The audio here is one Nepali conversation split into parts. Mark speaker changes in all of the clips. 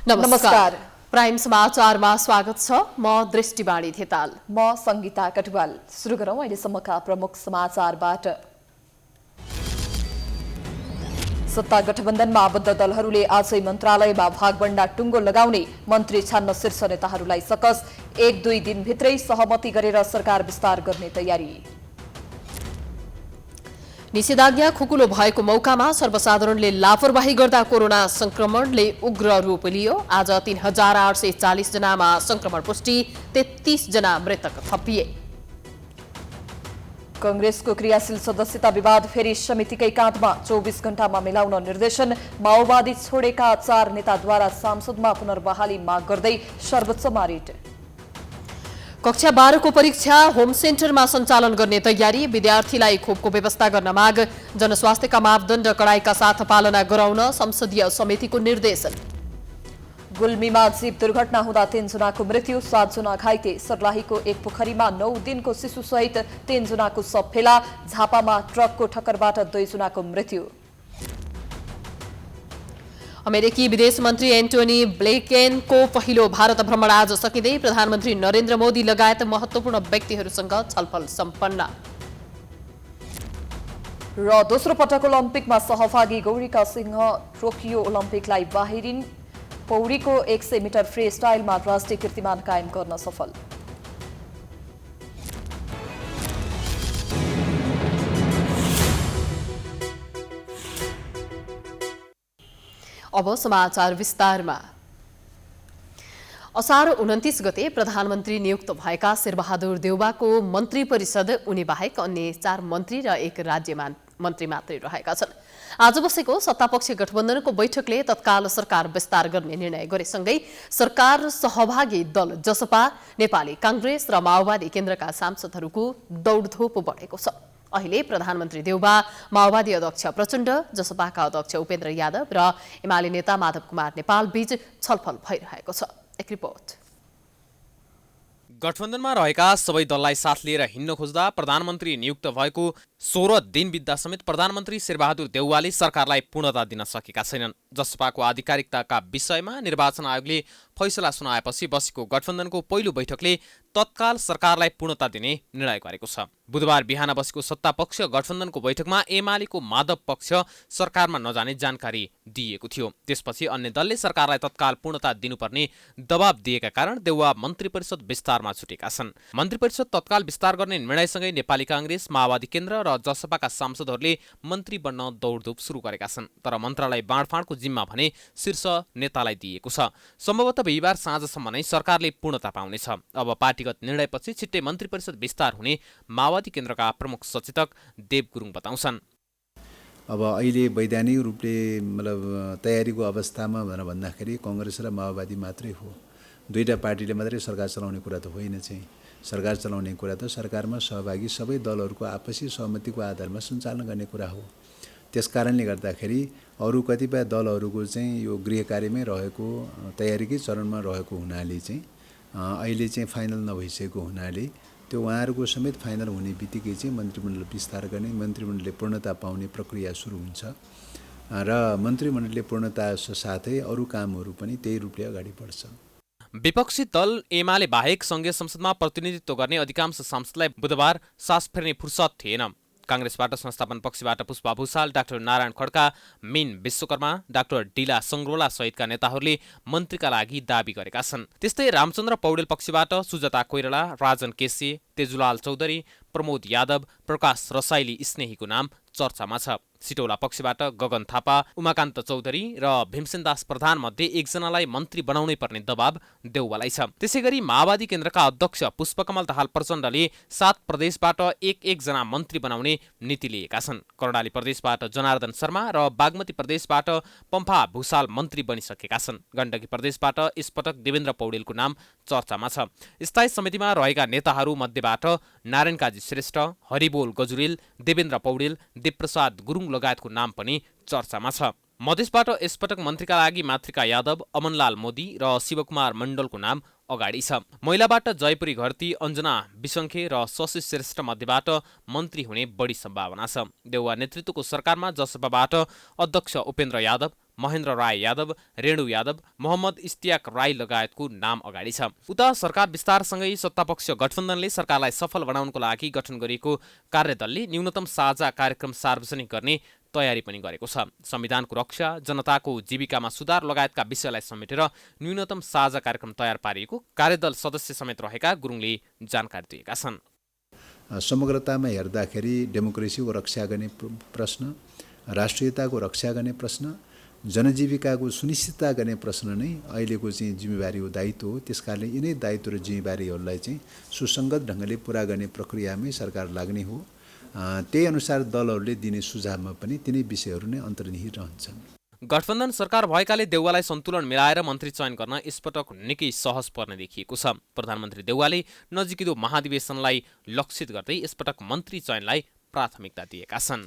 Speaker 1: नमस्कार। प्राइम समाचारमा स्वागत छ। म दृष्टिवाणी थेताल।
Speaker 2: म संगीता कटुवाल। सुरु गरौँ अहिलेसम्मका प्रमुख समाचारबाट। सत्ता गठबन्धनमा आबद्ध दलहरूले आजै मन्त्रालयमा भागबण्डा टुङ्गो लगाउने, मन्त्री छान्न शीर्ष नेताहरूलाई सकस। 1-2 दिनभित्रै सहमति गरेर सरकार विस्तार गर्ने तयारी।
Speaker 1: निषेधाज्ञा खुकुलो भएको मौकामा सर्वसाधारणले लापरवाही गर्दा कोरोना संक्रमणले उग्र रूप लियो। आज 3840 जनामा संक्रमण पुष्टि, 33 जना मृतक थपिए।
Speaker 2: कांग्रेसको क्रियाशील सदस्यता विवाद फेरि समितिकै काँधमा, 24 घण्टामा मिलाउन निर्देशन। माओवादी छोडेका 4 नेताद्वारा सांसदमा पुनर्बहाली माग गर्दै सर्वोच्चमा रिट।
Speaker 1: कक्षा 12 को परीक्षा होम सेन्टरमा सञ्चालन गर्ने तयारी, विद्यार्थीलाई खोपको व्यवस्था गर्न माग। जनस्वास्थ्यका मापदण्ड कडाइका साथ पालना गराउन संसदीय समितिको निर्देशन।
Speaker 2: गुल्मीमा जीव दुर्घटना हुँदा 3 जनाको मृत्यु, 7 जना घाइते। सर्लाहीको एक पोखरीमा 9 दिनको शिशुसहित 3 जनाको शव फेला। झापामा ट्रकको ठक्करबाट 2 जनाको मृत्यु।
Speaker 1: अमेरिकी विदेश मन्त्री एन्टोनी ब्लिंकेनको पहिलो भारत भ्रमण आज सकिँदै प्रधानमन्त्री नरेन्द्र मोदी लगायत महत्त्वपूर्ण व्यक्तिहरूसँग छलफल सम्पन्न।
Speaker 2: र दोस्रो पटक ओलम्पिकमा सहभागी गौरीका सिंह टोकियो ओलम्पिकलाई बाहिरिन्। पौडीको 100 मिटर फ्री स्टाइलमा राष्ट्रिय कीर्तिमान कायम गर्न सफल।
Speaker 1: अब समाचार विस्तारमा। असार 29 गते प्रधानमन्त्री नियुक्त भएका शेरबहादुर देउवाको मन्त्री परिषद उनी बाहेक अन्य 4 मन्त्री र 1 राज्य मन्त्री मात्रै रहेका छन्। आज बसेको सत्तापक्ष गठबन्धनको बैठकले तत्काल सरकार विस्तार गर्ने निर्णय गरेसँगै सरकार सहभागी दल जसपा, नेपाली कांग्रेस र माओवादी केन्द्रका सांसदहरूको दौडधोप बढेको छ। अहिले प्रधानमन्त्री देउवा, माओवादी अध्यक्ष प्रचण्ड, जसपाका अध्यक्ष उपेन्द्र यादव र एमाले नेता माधव कुमार नेपाल बीच छलफल भइरहेको छ। एक रिपोर्ट।
Speaker 3: गठबन्धनमा रहेका सबै दललाई साथ लिएर हिँड्न खोज्दा प्रधानमन्त्री नियुक्त भएको 16 दिन बित्दा समेत प्रधानमन्त्री शेरबहादुर देउवाले सरकारलाई पूर्णता दिन सकेका छैनन्। जसपाको आधिकारिकताका विषयमा निर्वाचन आयोगले फैसला सुनाएपछि बसेको गठबन्धनको पहिलो बैठकले तत्काल सरकारलाई पूर्णता दिने निर्णय गरेको छ। बुधबार बिहान बसेको सत्तापक्ष गठबन्धनको बैठकमा एमालेको माधव पक्ष सरकारमा नजाने जानकारी दिएको थियो। त्यसपछि अन्य दलले सरकारलाई तत्काल पूर्णता दिनुपर्ने दबाब दिएका कारण देउवा मन्त्री परिषद विस्तारमा छुटेका छन्। मन्त्री परिषद तत्काल विस्तार गर्ने निर्णयसँगै नेपाली कांग्रेस, माओवादी केन्द्र र जसपाका सांसदहरूले मन्त्री बन्न दौडधुप सुरु गरेका छन्। तर मन्त्रालय बाँडफाँडको जिम्मा भने शीर्ष नेतालाई दिएको छ। सम्भवतः बिहिबार साँझसम्म नै सरकारले पूर्णता पाउनेछ। अब पार्टीगत निर्णयपछि छिट्टै मन्त्री परिषद विस्तार हुने माओवादी केन्द्रका प्रमुख सचेतक देव गुरुङ बताउँछन्।
Speaker 4: अब अहिले वैधानिक रूपले तयारीको अवस्थामा भनेर भन्दाखेरि कांग्रेस र माओवादी मात्रै हो। दुईटा पार्टीले मात्रै सरकार चलाउने कुरा त होइन। सरकार चलाउने कुरा त सरकारमा सहभागी सबै दलहरूको आपसी सहमतिको आधारमा सञ्चालन गर्ने कुरा हो। त्यसकारणले गर्दाखेरि अरू कतिपय दलहरूको यो गृह कार्यमै रहेको, तयारीकै चरणमा रहेको हुनाले अहिले फाइनल नभइसकेको हुनाले त्यो उहाँहरूको समेत फाइनल हुने बित्तिकै मन्त्रीमण्डल विस्तार गर्ने, मन्त्रीमण्डलले पूर्णता पाउने प्रक्रिया सुरु हुन्छ र मन्त्रीमण्डलले पूर्णता साथै अरू कामहरू पनि त्यही रूपले अगाडि बढ्छ।
Speaker 3: विपक्षी दल एमाले बाहेक संघीय संसदमा प्रतिनिधित्व गर्ने अधिकांश सांसदलाई बुधबार सास फेर्ने फुर्सद थिएन। कांग्रेसबाट संस्थापन पक्षबाट पुष्पा भुसाल, डाक्टर नारायण खड्का, मीन विश्वकर्मा, डाक्टर डिला सङ्ग्रोला सहितका नेताहरूले मन्त्रीका लागि दाबी गरेका छन्। त्यस्तै रामचन्द्र पौडेल पक्षबाट सुजाता कोइराला, राजन केसी, तेजुलाल चौधरी, प्रमोद यादव, प्रकाश रसाइली स्नेहीको नाम चर्चामा छ। सिटौला पक्षबाट गगन थापा, उमाकान्त चौधरी र भीमसेनदास प्रधान मध्ये एकजनालाई मन्त्री बनाउनै पर्ने दबाब देउवालाई छ। त्यसैगरी माओवादी केन्द्रका अध्यक्ष पुष्पकमल दाहाल प्रचण्डले 7 प्रदेशबाट एक जना मन्त्री बनाउने नीति लिएका छन्। कर्णाली प्रदेशबाट जनार्दन शर्मा र बागमती प्रदेशबाट पम्फा भुसाल मन्त्री बनिसकेका छन्। गण्डकी प्रदेशबाट यसपटक देवेन्द्र पौडेलको नाम चर्चामा छ। स्थायी समितिमा रहेका नेताहरू मध्येबाट नारायणकाजी श्रेष्ठ, हरिबोल गजुरेल, देवेन्द्र पौडेल, देवप्रसाद गुरुङ लगायतको नाम पनि चर्चामा छ। मधेसबाट यसपटक मन्त्रीका लागि मातृका यादव, अमनलाल मोदी र शिवकुमार मण्डलको नाम अगाडि छ। महिलाबाट जयपुरी घरती, अञ्जना विसङ्खे र शशि श्रेष्ठ मध्येबाट मन्त्री हुने बढी सम्भावना छ। देउवा नेतृत्वको सरकारमा जसपाबाट अध्यक्ष उपेन्द्र यादव, महेन्द्र राय यादव, रेणु यादव, मोहम्मद इस्तियाक राई लगायतको नाम अगाडि छ। उता सरकार विस्तारसँगै सत्तापक्ष गठबन्धनले सरकारलाई सफल बनाउनको लागि गठन गरिएको कार्यदलले न्यूनतम साझा कार्यक्रम सार्वजनिक गर्ने तयारी पनि गरेको छ। संविधानको रक्षा, जनताको जीविकामा सुधार लगायतका विषयलाई समेटेर न्यूनतम साझा कार्यक्रम तयार पारिएको कार्यदल सदस्य समेत रहेका गुरुङले जानकारी दिएका छन्।
Speaker 4: समग्रतामा हेर्दाखेरि डेमोक्रेसीको रक्षा गर्ने प्रश्न, राष्ट्रियताको रक्षा गर्ने प्रश्न, जनजीविकाको सुनिश्चितता गर्ने प्रश्न नै अहिलेको चाहिँ जिम्मेवारी हो, दायित्व हो। त्यसकारणले यिनै दायित्व र जिम्मेवारीहरूलाई चाहिँ सुसङ्गत ढङ्गले पुरा गर्ने प्रक्रियामै सरकार लाग्ने हो। त्यही अनुसार दलहरूले दिने सुझावमा पनि तिनै विषयहरू नै अन्तर्निहित रहन्छन्।
Speaker 3: गठबन्धन सरकार भएकाले देउवालाई सन्तुलन मिलाएर मन्त्री चयन गर्न यसपटक निकै सहज पर्ने देखिएको छ। प्रधानमन्त्री देउवाले नजिकिदो महाधिवेशनलाई लक्षित गर्दै यसपटक मन्त्री चयनलाई प्राथमिकता दिएका छन्।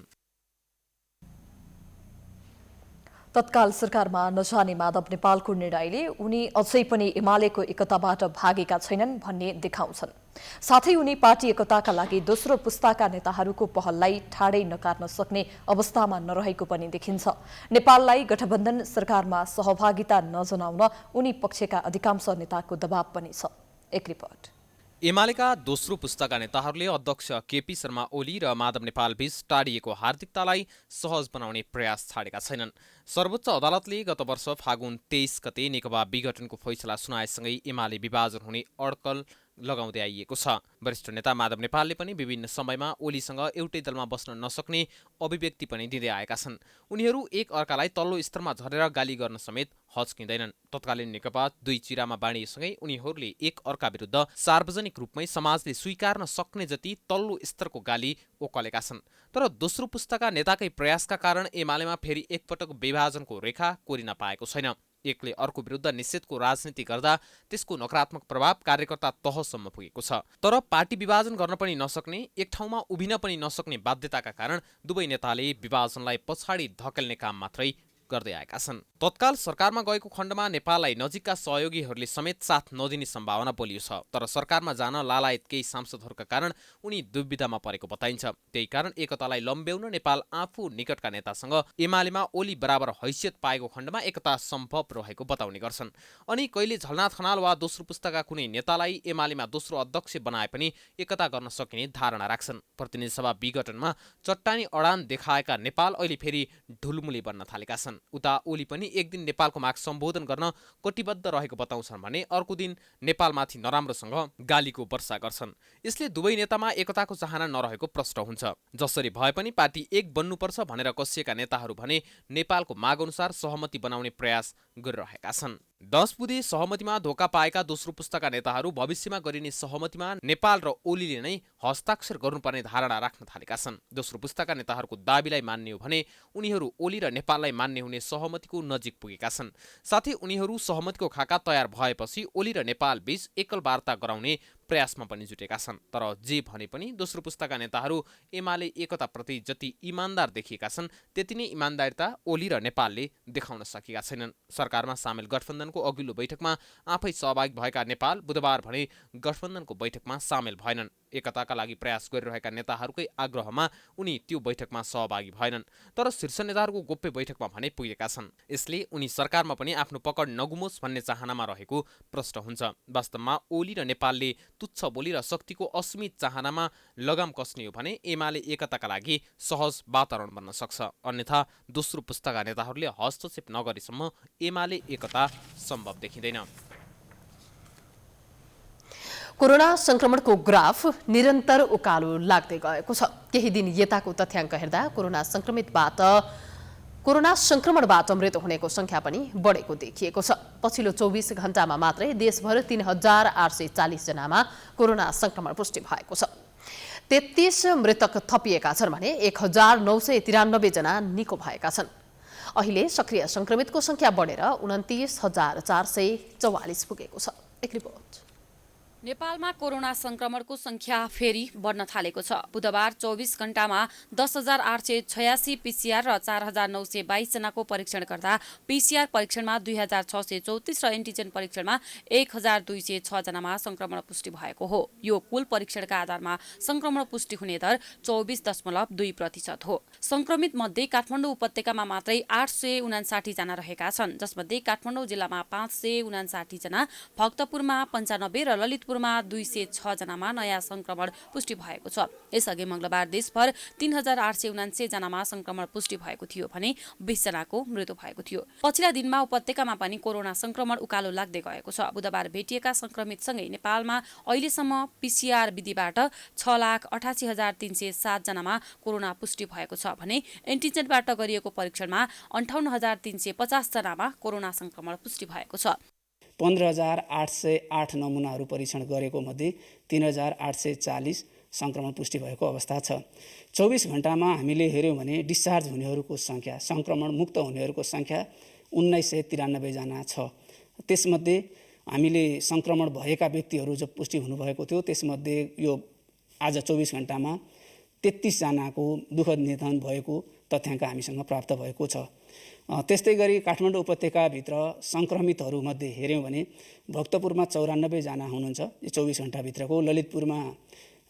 Speaker 2: तत्काल सरकारमा नजाने माधव नेपालको निर्णयले उनी अझै पनि एमालेको एकताबाट भागेका छैनन् भन्ने देखाउँछन्। साथै उनी पार्टी एकताका लागि दोस्रो पुस्ताका नेताहरूको पहललाई ठाडै नकार्न सक्ने अवस्थामा नरहेको पनि देखिन्छ। नेपाललाई गठबन्धन सरकारमा सहभागिता नजनाउन उनी पक्षका अधिकांश नेताको दबाव पनि छ। एक रिपोर्ट।
Speaker 3: एमालेका दोस्रो पुस्ताका नेताहरूले अध्यक्ष केपी शर्मा ओली र माधव नेपाल बीच टाढिएको हार्दिकतालाई सहज बनाउने प्रयास छाडेका छैनन्। सर्वोच्च अदालतले गत वर्ष फागुन 23 गते नेकपा विघटनको फैसला सुनाएसँगै एमाले विभाजन हुने अड्कल लगाउँदै आइएको छ। वरिष्ठ नेता माधव नेपालले पनि विभिन्न समयमा ओलीसँग एउटै दलमा बस्न नसक्ने अभिव्यक्ति पनि दिँदै आएका छन्। उनीहरू एक अर्कालाई तल्लो स्तरमा झरेर गाली गर्न समेत हच्किँदैनन्। तत्कालीन नेकपा दुई चिरामा बाँडिएसँगै उनीहरूले एक अर्का विरुद्ध सार्वजनिक रूपमै समाजले स्वीकार्न सक्ने जति तल्लो स्तरको गाली ओकलेका छन्। तर दोस्रो पुस्ताका नेताकै प्रयासका कारण एमालेमा फेरि एकपटक विभाजनको रेखा कोरिन पाएको छैन। एकले अर्को विरुद्ध निषेधको राजनीति गर्दा त्यसको नकारात्मक प्रभाव कार्यकर्ता तहसम्म पुगेको छ। तर पार्टी विभाजन गर्न पनि नसक्ने, एक ठाउँमा उभिन पनि नसक्ने बाध्यताका कारण दुवै नेताले विभाजनलाई पछाडि धकेल्ने काम मात्रै गर्दै आएका छन्। तत्काल सरकारमा गएको खण्डमा नेपाललाई नजिकका सहयोगीहरूले समेत साथ नदिने सम्भावना बलियो छ। तर सरकारमा जान लालायत केही सांसदहरूका कारण उनी दुविधामा परेको बताइन्छ। त्यही कारण एकतालाई लम्ब्याउन नेपाल आफू निकटका नेतासँग एमालेमा ओली बराबर हैसियत पाएको खण्डमा एकता सम्भव रहेको बताउने गर्छन्। अनि कहिले झलनाथ खनाल वा दोस्रो पुस्ताका कुनै नेतालाई एमालेमा दोस्रो अध्यक्ष बनाए पनि एकता गर्न सकिने धारणा राख्छन्। प्रतिनिधि सभा विघटनमा चट्टानी अडान देखाएका नेपाल अहिले फेरि ढुलमुली बन्न थालेका छन्। उता ओली पनि एक दिन नेपालको माग सम्बोधन गर्न कटिबद्ध रहेको बताउँछन् भने अर्को दिन नेपालमाथि नराम्रोसँग गालीको वर्षा गर्छन्। यसले दुवै नेतामा एकताको चाहना नरहेको प्रश्न हुन्छ। जसरी भए पनि पार्टी एक बन्नुपर्छ भनेर कसिएका नेताहरू भने नेपालको माग अनुसार सहमति बनाउने प्रयास गरिरहेका छन्। 10 बुँदे सहमतिमा धोका पाएका दोस्रो पुस्ताका नेताहरू भविष्यमा गरिने सहमतिमा नेपाल र ओलीले नै हस्ताक्षर गर्नुपर्ने धारणा राख्न थालेका छन्। दोस्रो पुस्ताका नेताहरूको दाबीलाई मान्ने हो भने उनीहरू ओली र नेपाललाई मान्ने हुने सहमतिको नजिक पुगेका छन्। साथै उनीहरू सहमतिको खाका तयार भएपछि ओली र नेपाल बीच एकल वार्ता गराउने प्रयासमा पनि जुटेका छन्। तर जे भने पनि दोस्रो पुस्ताका नेताहरू एमाले एकताप्रति जति इमान्दार देखिएका छन् त्यति नै इमान्दारिता ओली र नेपालले देखाउन सकेका छैनन्। सरकारमा सामेल गठबन्धनको अघिल्लो बैठकमा आफै सहभागी भएका नेपाल बुधबार भने गठबन्धनको बैठकमा सामेल भएनन्। एकताका लागि प्रयास गरिरहेका नेताहरूकै आग्रहमा उनी त्यो बैठकमा सहभागी भएनन्। तर शीर्ष नेताहरूको गोप्य बैठकमा भने पुगेका छन्। यसले उनी सरकारमा पनि आफ्नो पकड नगुमोस् भन्ने चाहनामा रहेको प्रश्न हुन्छ। वास्तवमा ओली र नेपालले तुच्छ बोली र शक्तिको असीमित चाहनामा लगाम कस्ने हो भने एमाले एकताका लागि सहज वातावरण बन्न सक्छ। अन्यथा दोस्रो पुस्ताका नेताहरूले हस्तक्षेप नगरेसम्म एमाले एकता सम्भव देखिँदैन।
Speaker 1: कोरोना संक्रमणको ग्राफ निरन्तर उकालो लाग्दै गएको छ। केही दिन यताको तथ्याङ्क हेर्दा कोरोना संक्रमणबाट मृत्यु हुनेको संख्या पनि बढेको देखिएको छ। पछिल्लो 24 घण्टामा मात्रै देशभर 3840 जनामा कोरोना संक्रमण पुष्टि भएको छ। 33 मृतक थपिएका छन् भने 1993 जना निको भएका छन्। अहिले सक्रिय संक्रमितको संख्या बढेर 29,444 पुगेको छ। एक रिपोर्ट।
Speaker 5: नेपालमा कोरोना संक्रमणको संख्या फेरि बढ्न थालेको छ। बुधबार 24 घण्टामा 10,886 पीसीआर र 4,922 जनाको परीक्षण गर्दा पीसीआर परीक्षणमा 2,634 र एन्टिजेन परीक्षणमा 1,206 जनामा संक्रमण पुष्टि भएको हो। यो कुल परीक्षणका आधारमा संक्रमण पुष्टि हुने दर 24.2% हो। संक्रमित मध्ये काठमाडौँ उपत्यकामा मात्रै 859 जना रहेका छन्, जसमध्ये काठमाडौँ जिल्लामा 559 जना, भक्तपुरमा 95 र ललितपुरमा 206 जनामा नयाँ संक्रमण पुष्टि भएको छ। यसअघि मंगलबार देशभर 3,879 जनामा संक्रमण पुष्टि भएको थियो भने 20 जनाको मृत्यु भएको थियो। पछिल्ला दिनमा उपत्यकामा पनि कोरोना संक्रमण उकालो लाग्दै गएको छ। बुधबार भेटिएका संक्रमितसँगै नेपालमा अहिलेसम्म पीसीआर विधिबाट 6,88,307 जनामा कोरोना पुष्टि भएको छ भने एन्टिजेनबाट गरिएको परीक्षणमा 58,350 जनामा कोरोना संक्रमण पुष्टि भएको छ।
Speaker 6: 15,808 नमुनाहरू परीक्षण गरेको मध्ये 3,840 संक्रमण पुष्टि भएको अवस्था छ। 24 घण्टामा हामीले हेऱ्यौँ भने डिस्चार्ज हुनेहरूको संख्या, संक्रमण मुक्त हुनेहरूको संख्या 1993 जना छ। त्यसमध्ये हामीले संक्रमण भएका व्यक्तिहरू जो पुष्टि हुनुभएको थियो त्यसमध्ये यो आज 24 घण्टामा 33 जनाको दुःखद निधन भएको तथ्याङ्क हामीसँग प्राप्त भएको छ। त्यस्तै गरी काठमाडौँ उपत्यकाभित्र संक्रमितहरूमध्ये हेऱ्यौँ भने भक्तपुरमा 94 जना हुनुहुन्छ 24 घण्टाभित्रको, ललितपुरमा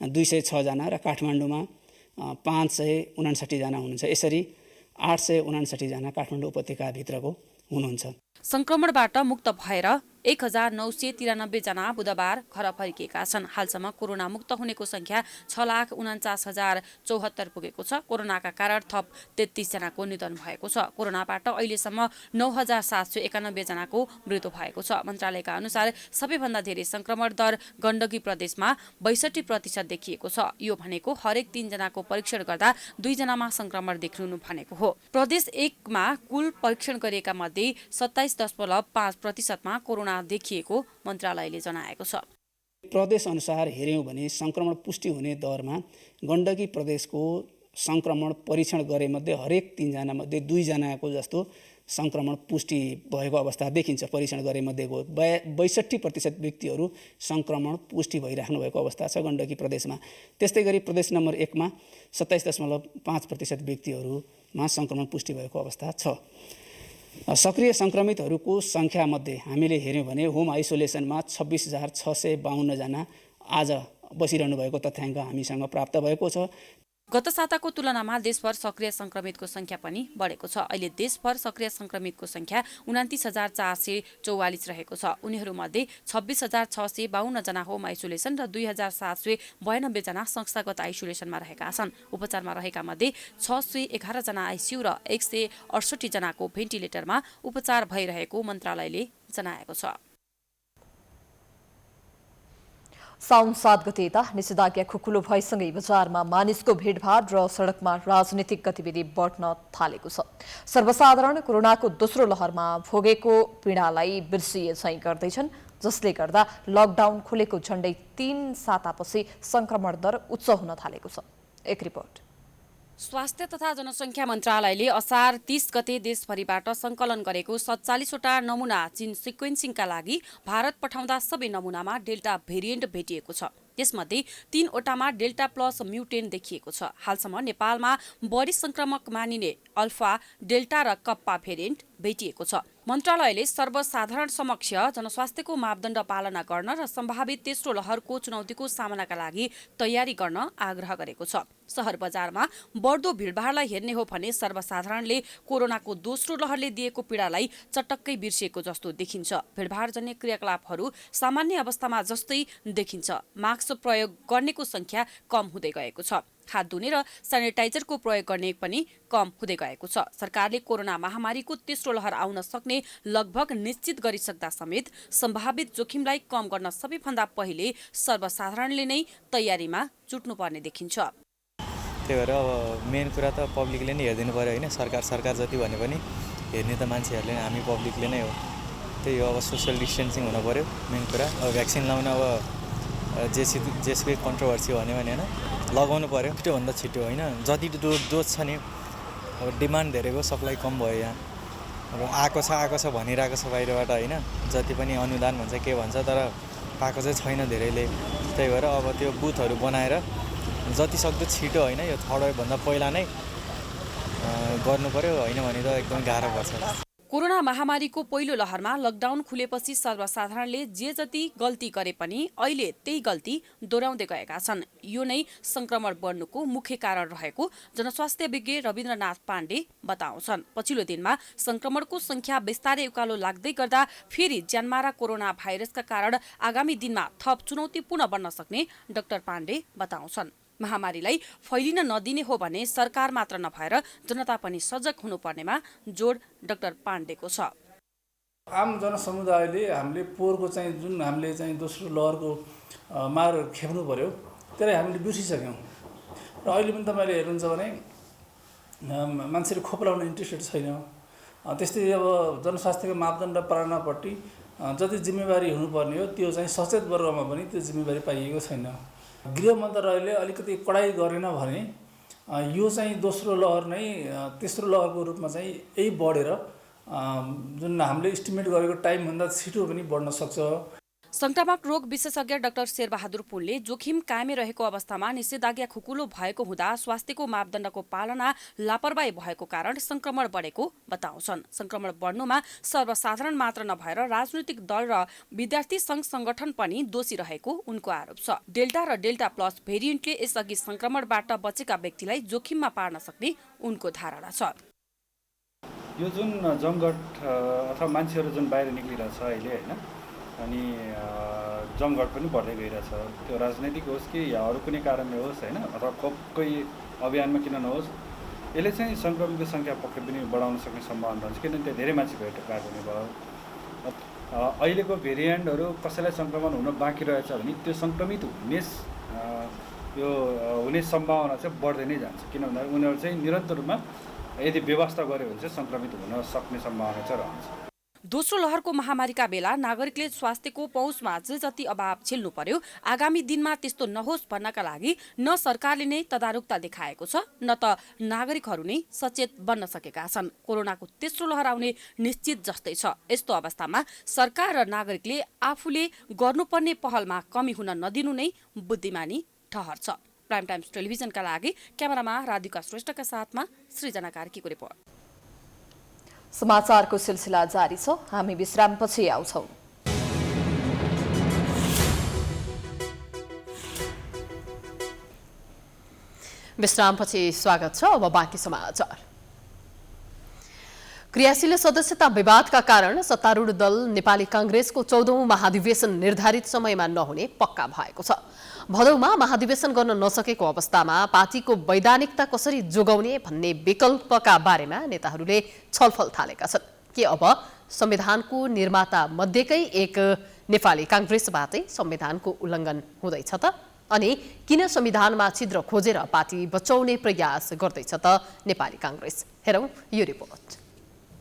Speaker 6: 206 जना र काठमाडौँमा 559 जना हुनुहुन्छ। यसरी 859 जना काठमाडौँ उपत्यकाभित्रको हुनुहुन्छ।
Speaker 5: संक्रमणबाट मुक्त भएर 1,993 जना बुधबार घर फर्किएका छन्। हालसम्म कोरोना मुक्त हुनेको संख्या 6,49,074 पुगेको छ। कोरोनाका कारण थप 33 जनाको निधन भएको छ। कोरोनाबाट अहिलेसम्म 9,791 जनाको मृत्यु भएको छ। मन्त्रालयका अनुसार सबैभन्दा धेरै संक्रमण दर गण्डकी प्रदेशमा 62% देखिएको छ। यो भनेको हरेक 3 जनाको परीक्षण गर्दा 2 जनामा संक्रमण देखिनु भनेको हो। प्रदेश 1 मा कुल परीक्षण गरिएका मध्ये 27.5% मा कोरोना देखिएको मन्त्रालयले जनाएको छ।
Speaker 6: प्रदेश अनुसार हेऱ्यौँ भने संक्रमण पुष्टि हुने दरमा गण्डकी प्रदेशको संक्रमण परीक्षण गरेमध्ये हरेक 3 जना मध्ये 2 जनाको जस्तो संक्रमण पुष्टि भएको अवस्था देखिन्छ। परीक्षण गरेमध्येको 62% व्यक्तिहरू संक्रमण पुष्टि भइराख्नु भएको अवस्था छ गण्डकी प्रदेशमा। त्यस्तै गरी प्रदेश नम्बर 1 मा 27.5% व्यक्तिहरूमा संक्रमण पुष्टि भएको अवस्था छ। सक्रिय संक्रमितहरूको संख्यामध्ये हामीले हेऱ्यौँ भने होम आइसोलेसनमा 26,652 जना आज बसिरहनु भएको तथ्याङ्क हामीसँग प्राप्त भएको छ।
Speaker 5: गत साताको तुलनामा देशभर सक्रिय संक्रमितको संख्या पनि बढेको छ। अहिले देशभर सक्रिय संक्रमितको संख्या 29,444 रहेको छ। उनीहरूमध्ये 26,652 जना होम आइसोलेसन र 2,792 जना संस्थागत आइसोलेसनमा रहेका छन्। उपचारमा रहेका मध्ये 611 जना आइसियु र 168 जनाको भेन्टिलेटरमा उपचार भइरहेको मन्त्रालयले जनाएको छ।
Speaker 2: साउन 7 गते यता निषेधाज्ञा खुकुलो भएसँगै बजारमा मानिसको भिडभाड र सडकमा राजनीतिक गतिविधि बढ्न थालेको छ। सर्वसाधारण कोरोनाको दोस्रो लहरमा भोगेको पीडालाई बिर्सिए चाहिँ गर्दैछन्, जसले गर्दा लकडाउन खुलेको झण्डै 3 सातापछि संक्रमण दर उच्च हुन थालेको छ। एक रिपोर्ट।
Speaker 5: स्वास्थ्य तथा जनसङ्ख्या मन्त्रालयले असार 30 गते देशभरिबाट सङ्कलन गरेको 47 वटा नमुना जिन सिक्वेन्सिङका लागि भारत पठाउँदा सबै नमुनामा डेल्टा भेरिएन्ट भेटिएको छ। त्यसमध्ये 3 वटामा डेल्टा प्लस म्युटेन्ट देखिएको छ। हालसम्म नेपालमा बढी संक्रमक मानिने अल्फा, डेल्टा र कप्पा भेरिएन्ट भेटिएको छ। मन्त्रालयले सर्वसाधारण समक्ष जनस्वास्थ्यको मापदण्ड पालना गर्न र सम्भावित तेस्रो लहरको चुनौतीको सामनाका लागि तयारी गर्न आग्रह गरेको छ। शहर बजारमा बढ्दो भिडभाडलाई हेर्ने हो भने सर्वसाधारणले कोरोनाको दोस्रो लहरले दिएको पीडालाई चटक्कै बिर्सिएको जस्तो देखिन्छ। भिडभाडजन्य क्रियाकलापहरू सामान्य अवस्थामा जस्तै देखिन्छ। मास्क प्रयोग गर्नेको संख्या कम हुँदै गएको छ। हात धुने र सेनिटाइजरको प्रयोग गर्ने पनि कम हुँदै गएको छ। सरकारले कोरोना महामारीको तेस्रो लहर आउन सक्ने लगभग निश्चित गरिसक्दा समेत सम्भावित जोखिमलाई कम गर्न सबैभन्दा पहिले सर्वसाधारणले नै तयारीमा जुट्नुपर्ने देखिन्छ।
Speaker 7: त्यही भएर अब मेन कुरा त पब्लिकले नै हेरिदिनु पर्यो होइन। सरकार जति भने पनि हेर्ने त मान्छेहरूले नै, हामी पब्लिकले नै हो। त्यही हो, अब सोसियल डिस्टेन्सिङ हुनु पर्यो मेन कुरा। अब भ्याक्सिन लाउन अब जेसुकै कन्ट्रोभर्सी भन्यो भने होइन लगाउनु पर्यो छिटोभन्दा छिटो होइन। जति डोज छ नि अब डिमान्ड धेरैको, सप्लाई कम भयो यहाँ। अब आएको छ भनिरहेको छ बाहिरबाट होइन। जति पनि अनुदान भन्छ के भन्छ, तर पाएको चाहिँ छैन धेरैले। त्यही भएर अब त्यो बुथहरू बनाएर जतिसक्दो छिटो होइन यो थर्ड वेभभन्दा पहिला नै गर्नु पर्यो, होइन भने त एकदमै गाह्रो पर्छ।
Speaker 5: कोरोना महामारीको पहिलो लहरमा लकडाउन खुलेपछि सर्वसाधारणले जे जति गल्ती गरे पनि अहिले त्यही गल्ती दोहोऱ्याउँदै गएका छन्। यो नै संक्रमण बढ्नुको मुख्य कारण रहेको जनस्वास्थ्य विज्ञ रविन्द्रनाथ पाण्डे बताउँछन्। पछिल्लो दिनमा संक्रमणको संख्या बिस्तारै उकालो लाग्दै गर्दा फेरि ज्यानमारा कोरोना भाइरसका कारण आगामी दिनमा थप चुनौतीपूर्ण बन्न सक्ने डाक्टर पाण्डे बताउँछन्। महामारीलाई फैलिन नदिने हो भने सरकार मात्र नभएर जनता पनि सजग हुनुपर्नेमा जोड डाक्टर पाण्डेको छ।
Speaker 8: आम जनसमुदायले हामीले पोहोरको चाहिँ जुन हामीले चाहिँ दोस्रो लहरको मार खेप्नु पर्यो त्यसलाई हामीले बिर्सिसक्यौँ र अहिले पनि तपाईँले हेर्नुहुन्छ भने मान्छेले खोप लाउन इन्ट्रेस्टेड छैन। त्यस्तै अब जनस्वास्थ्यको मापदण्ड पालनापट्टि जति जिम्मेवारी हुनुपर्ने हो त्यो चाहिँ सचेत वर्गमा पनि त्यो जिम्मेवारी पाइएको छैन। गृह मन्त्रालयले अलिकति कडाइ गरेन भने यो चाहिँ दोस्रो लहर नै तेस्रो लहरको रूपमा चाहिँ यही बढेर जुन हामीले इस्टिमेट गरेको टाइमभन्दा छिटो पनि बढ्न सक्छ।
Speaker 5: संक्रामक रोग विशेषज्ञ डाक्टर शेरबहादुर पुनले जोखिम कायमै रहेको अवस्थामा निषेधाज्ञा खुकुलो भएको हुँदा स्वास्थ्यको मापदण्डको पालना लापरवाही भएको कारण संक्रमण बढेको बताउँछन्। संक्रमण बढ्नुमा सर्वसाधारण मात्र नभएर राजनैतिक दल र विद्यार्थी संघ संगठन पनि दोषी रहेको उनको आरोप छ। डेल्टा र डेल्टा प्लस भेरिएन्टले यसअघि संक्रमणबाट बचेका व्यक्तिलाई जोखिममा पार्न सक्ने उनको धारणा छ।
Speaker 9: यो जुन जमघट अथवा मान्छेहरू जुन बाहिर निक्लिरहेछ अहिले होइन, अनि जमघट पनि बढ्दै गइरहेछ। त्यो राजनैतिक होस् कि या अरू कुनै कारणले होस् होइन, अथवा खोपकै अभियानमा किन नहोस्, यसले चाहिँ सङ्क्रमितको सङ्ख्या पक्कै पनि बढाउन सक्ने सम्भावना रहन्छ। किनभने त्यहाँ धेरै मान्छे भेट हुने भयो। अहिलेको भेरिएन्टहरू कसैलाई सङ्क्रमण हुन बाँकी रहेछ भने त्यो सङ्क्रमित हुने सम्भावना चाहिँ बढ्दै नै जान्छ। किन भन्दा उनीहरू चाहिँ निरन्तर रूपमा यदि व्यवस्था गर्यो भने चाहिँ सङ्क्रमित हुन सक्ने सम्भावना चाहिँ रहन्छ।
Speaker 5: दोस्रो लहरको महामारीका बेला नागरिकले स्वास्थ्यको पहुँचमा जति अभाव झेल्नु पर्यो, आगामी दिनमा त्यस्तो नहोस् भन्नका लागि न सरकारले नै तदारुकता देखाएको छ, न त नागरिकहरू नै सचेत बन्न सकेका छन्। कोरोनाको तेस्रो लहर आउने निश्चित जस्तै छ। यस्तो अवस्थामा सरकार र नागरिकले आफूले गर्नुपर्ने पहलमा कमी हुन नदिनु नै बुद्धिमानी ठहर छ। प्राइम टाइम्स टेलिभिजनका लागि क्यामेरामा राधिका श्रेष्ठका साथमा सृजना कार्कीको रिपोर्ट।
Speaker 2: समाचारको सिलसिला जारी छ, हामी विश्रामपछि आउँछौँ।
Speaker 1: विश्रामपछि स्वागत छ। अब बाँकी समाचार। क्रियाशील सदस्यता विवादका कारण सत्तारूढ दल नेपाली कांग्रेसको 14औं महाधिवेशन निर्धारित समयमा नहुने पक्का भएको छ। भदौमा महाधिवेशन गर्न नसकेको अवस्थामा पार्टीको वैधानिकता कसरी जोगाउने भन्ने विकल्पका बारेमा नेताहरूले छलफल थालेका छन्। के अब संविधानको निर्माता मध्येकै एक नेपाली कांग्रेसबाटै संविधानको उल्लङ्घन हुँदैछ त? अनि किन संविधानमा छिद्र खोजेर पार्टी बचाउने प्रयास गर्दैछ त नेपाली कांग्रेस? हेरौं यो रिपोर्ट।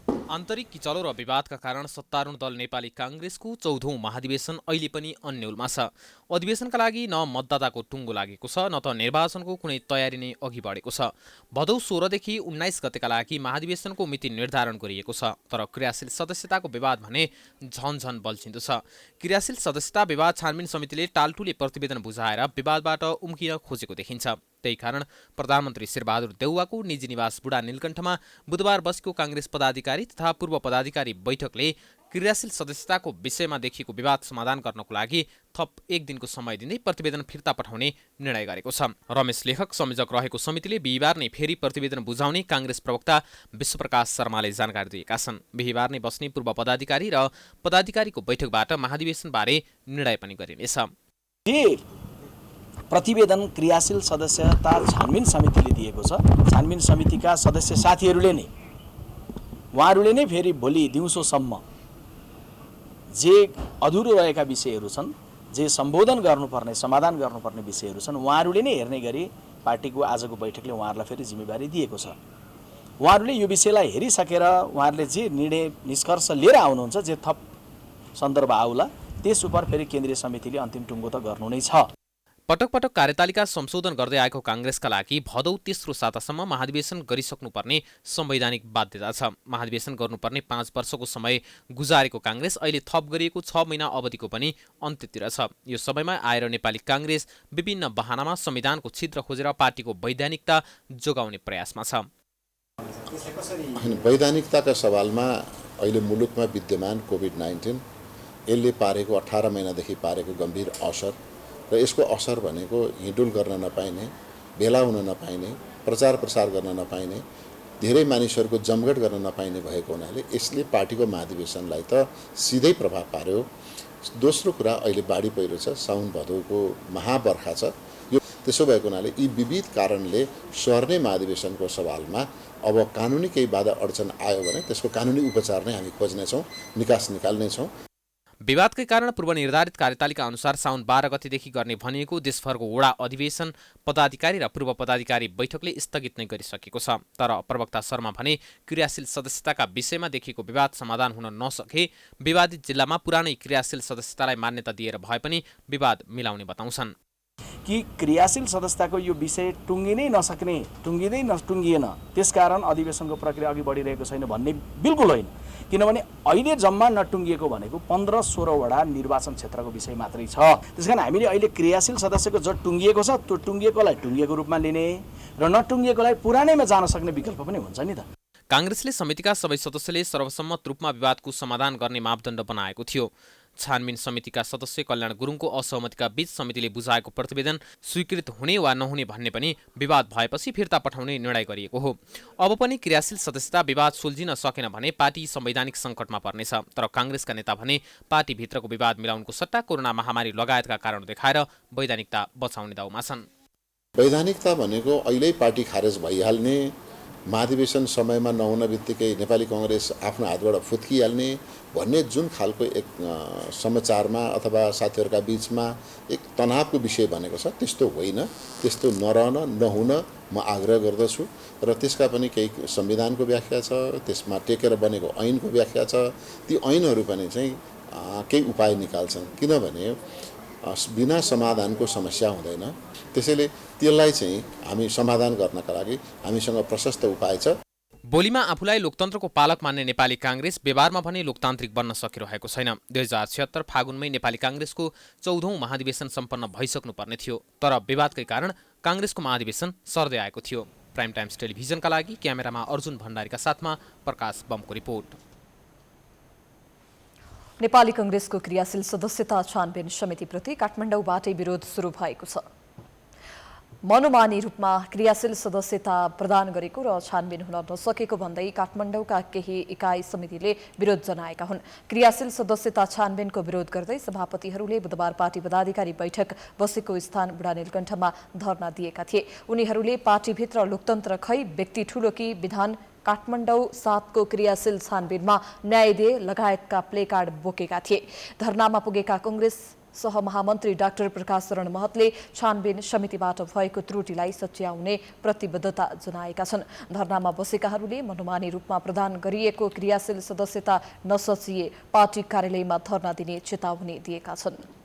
Speaker 3: आन्तरिक किचलो र विवादका कारण सत्तारूढ दल नेपाली कांग्रेसको 14औं महाधिवेशन अहिले पनि अन्यलमा छ। अधिवेशनका लागि न मतदाताको टुङ्गो लागेको छ, न त निर्वाचनको कुनै तयारी नै अघि बढेको छ। भदौ 16 देखि 19 गतेका लागि महाधिवेशनको मिति निर्धारण गरिएको छ, तर क्रियाशील सदस्यताको विवाद भने झनझन बल्छिँदो छ। क्रियाशील सदस्यता विवाद छानबिन समितिले टालटुले प्रतिवेदन बुझाएर विवादबाट उम्किन खोजेको देखिन्छ। त्यही कारण प्रधानमन्त्री शेरबहादुर देउवाको निजी निवास बुढा नीलकण्ठमा बुधबार बसेको कांग्रेस पदाधिकारी तथा पूर्व पदाधिकारी बैठकले क्रियाशील सदस्यताको विषयमा देखिएको विवाद समाधान गर्नको लागि थप 1 दिनको समय दिँदै प्रतिवेदन फिर्ता पठाउने निर्णय गरेको छ। रमेश लेखक संयोजक रहेको समितिले बिहिबार नै फेरि प्रतिवेदन बुझाउने कांग्रेस प्रवक्ता विश्वप्रकाश शर्माले जानकारी दिएका छन्। बिहिबार नै बस्ने पूर्व पदाधिकारी र पदाधिकारीको बैठकबाट महाधिवेशनबारे निर्णय पनि गरिनेछ।
Speaker 10: प्रतिवेदन क्रियाशील सदस्यता छानबिन समितिले दिएको छ। छानबिन समितिका सदस्य साथीहरूले नै उहाँहरूले नै फेरि भोलि दिउँसोसम्म जे अधुरो रहेका विषयहरू छन्, जे सम्बोधन गर्नुपर्ने समाधान गर्नुपर्ने विषयहरू छन्, उहाँहरूले नै हेर्ने गरी पार्टीको आजको बैठकले उहाँहरूलाई फेरि जिम्मेवारी दिएको छ। उहाँहरूले यो विषयलाई हेरिसकेर उहाँहरूले जे निर्णय निष्कर्ष लिएर आउनुहुन्छ, जे थप सन्दर्भ आउला, त्यस उप फेरि केन्द्रीय समितिले अन्तिम टुङ्गो त गर्नु नै छ।
Speaker 3: पटक पटक कार्यतालिका संशोधन गर्दै आएको काङ्ग्रेसका लागि भदौ तेस्रो सातासम्म महाधिवेशन गरिसक्नुपर्ने संवैधानिक बाध्यता छ। महाधिवेशन गर्नुपर्ने 5 वर्षको समय गुजारेको काङ्ग्रेस अहिले थप गरिएको 6 महिना अवधिको पनि अन्त्यतिर छ। यो समयमा आएर नेपाली काङ्ग्रेस विभिन्न बहानामा संविधानको छिद्र खोजेर पार्टीको वैधानिकता जोगाउने प्रयासमा छ।
Speaker 11: वैधानिकताका सवालमा अहिले मुलुकमा विद्यमान कोभिड-19 यसले पारेको 18 महिनादेखि पारेको गम्भीर असर र यसको असर भनेको हिँडुल गर्न नपाइने, भेला हुन नपाइने, प्रचार प्रसार गर्न नपाइने, धेरै मानिसहरूको जमघट गर्न नपाइने भएको हुनाले यसले पार्टीको महाधिवेशनलाई त सिधै प्रभाव पार्यो। दोस्रो कुरा अहिले बाढी पहिरो छ, साउन भदौको महाबर्खा छ। यो त्यसो भएको हुनाले यी विविध कारणले सर्ने महाधिवेशनको सवालमा अब कानुनी केही बाधा अडचन आयो भने त्यसको कानुनी उपचार नै हामी खोज्नेछौँ, निकास निकाल्नेछौँ।
Speaker 3: विवादकै कारण पूर्वनिर्धारित कार्यतालिका अनुसार साउन 12 गतेदेखि गर्ने भनिएको देशभरको वडा अधिवेशन पदाधिकारी र पूर्व पदाधिकारी बैठकले स्थगित नै गरिसकेको छ। तर प्रवक्ता शर्मा भने क्रियाशील सदस्यताका विषयमा देखिएको विवाद समाधान हुन नसके विवादित जिल्लामा पुरानै क्रियाशील सदस्यतालाई मान्यता दिएर भए पनि विवाद मिलाउने बताउँछन्।
Speaker 10: कि क्रियाशील सदस्यताको यो विषय टुङ्गिनै नसक्ने, टुङ्गिएन, त्यसकारण अधिवेशनको प्रक्रिया अघि बढिरहेको छैन भन्ने बिल्कुल होइन। किनभने अहिले जम्मा नटुङ्गिएको भनेको 15-16 वडा निर्वाचन क्षेत्रको विषय मात्रै छ। त्यसकारण हामीले अहिले क्रियाशील सदस्यको जो टुङ्गिएको छ त्यो टुङ्गिएकोलाई टुङ्गिएको रूपमा लिने र नटुङ्गिएकोलाई पुरानैमा जान सक्ने विकल्प पनि हुन्छ नि त।
Speaker 3: काङ्ग्रेसले समितिका सबै सदस्यले सर्वसम्मत रूपमा विवादको समाधान गर्ने मापदण्ड बनाएको थियो। छानबिन समितिका सदस्य कल्याण गुरुङको असहमतिका बीच समितिले बुझाएको प्रतिवेदन स्वीकृत हुने वा नहुने भन्ने पनि विवाद भएपछि फिर्ता पठाउने निर्णय गरिएको हो। अब पनि क्रियाशील सदस्यता विवाद सुल्झिन सकेन भने पार्टी संवैधानिक सङ्कटमा पर्नेछ। तर काङ्ग्रेसका नेता भने पार्टीभित्रको विवाद मिलाउनको सट्टा कोरोना महामारी लगायतका कारण देखाएर वैधानिकता बचाउने दाउमा छन्।
Speaker 11: वैधानिकता भनेको अहिले पार्टी खारेज भइहाल्ने, महाधिवेशन समयमा नहुन बित्तिकै नेपाली काङ्ग्रेस आफ्नो हातबाट फुत्किहाल्ने भन्ने जुन खालको एक समाचारमा अथवा साथीहरूका बीचमा एक तनावको विषय बनेको छ त्यस्तो होइन। त्यस्तो नरहन नहुन म आग्रह गर्दछु र त्यसका पनि केही संविधानको व्याख्या छ, त्यसमा टेकेर बनेको ऐनको व्याख्या छ। ती ऐनहरू पनि चाहिँ केही उपाय निकाल्छन्, किनभने बिना समाधानको समस्या हुँदैन। त्यसैले त्यसलाई चाहिँ हामी समाधान गर्नका लागि हामीसँग प्रशस्त उपाय छ।
Speaker 3: बोलीमा आफूलाई लोकतन्त्रको पालक मान्ने नेपाली काङ्ग्रेस व्यवहारमा भने लोकतान्त्रिक बन्न सकिरहेको छैन। 2076 फागुनमै नेपाली काङ्ग्रेसको 14औं महाधिवेशन सम्पन्न भइसक्नुपर्ने थियो। तर विवादकै कारण काङ्ग्रेसको महाधिवेशन सर्दै आएको थियो। प्राइम टाइम्स टेलिभिजनका लागि क्यामेरामा अर्जुन भण्डारीका साथमा प्रकाश बमको रिपोर्ट।
Speaker 2: नेपाली कांग्रेसको क्रियाशील सदस्यता छानबिन समितिप्रति काठमाडौँबाटै विरोध सुरु भएको छ। मनोमानी रूपमा क्रियाशील सदस्यता प्रदान गरेको र छानबिन हुन नसकेको भन्दै काठमाडौँका केही इकाइ समितिले विरोध जनाएका हुन्। क्रियाशील सदस्यता छानबिनको विरोध गर्दै सभापतिहरूले बुधबार पार्टी पदाधिकारी बैठक बसेको स्थान बुढानीलकण्ठमा धरना दिएका थिए। उनीहरूले पार्टीभित्र लोकतन्त्र खै व्यक्ति ठूलो कि विधान, काठमाडौँ 7 को क्रियाशील छानबिनमा न्याय दे लगायतका प्लेकार्ड बोकेका थिए। धरनामा पुगेका कांग्रेस सहमहामन्त्री डाक्टर प्रकाश शरण महतले छानबिन समितिबाट भएको त्रुटिलाई सच्याउने प्रतिबद्धता जनाएका छन्। धरनामा बसेकाहरूले मनोमानी रूपमा प्रदान गरिएको क्रियाशील सदस्यता नसचिए पार्टी कार्यालयमा धरना दिने चेतावनी दिएका छन्।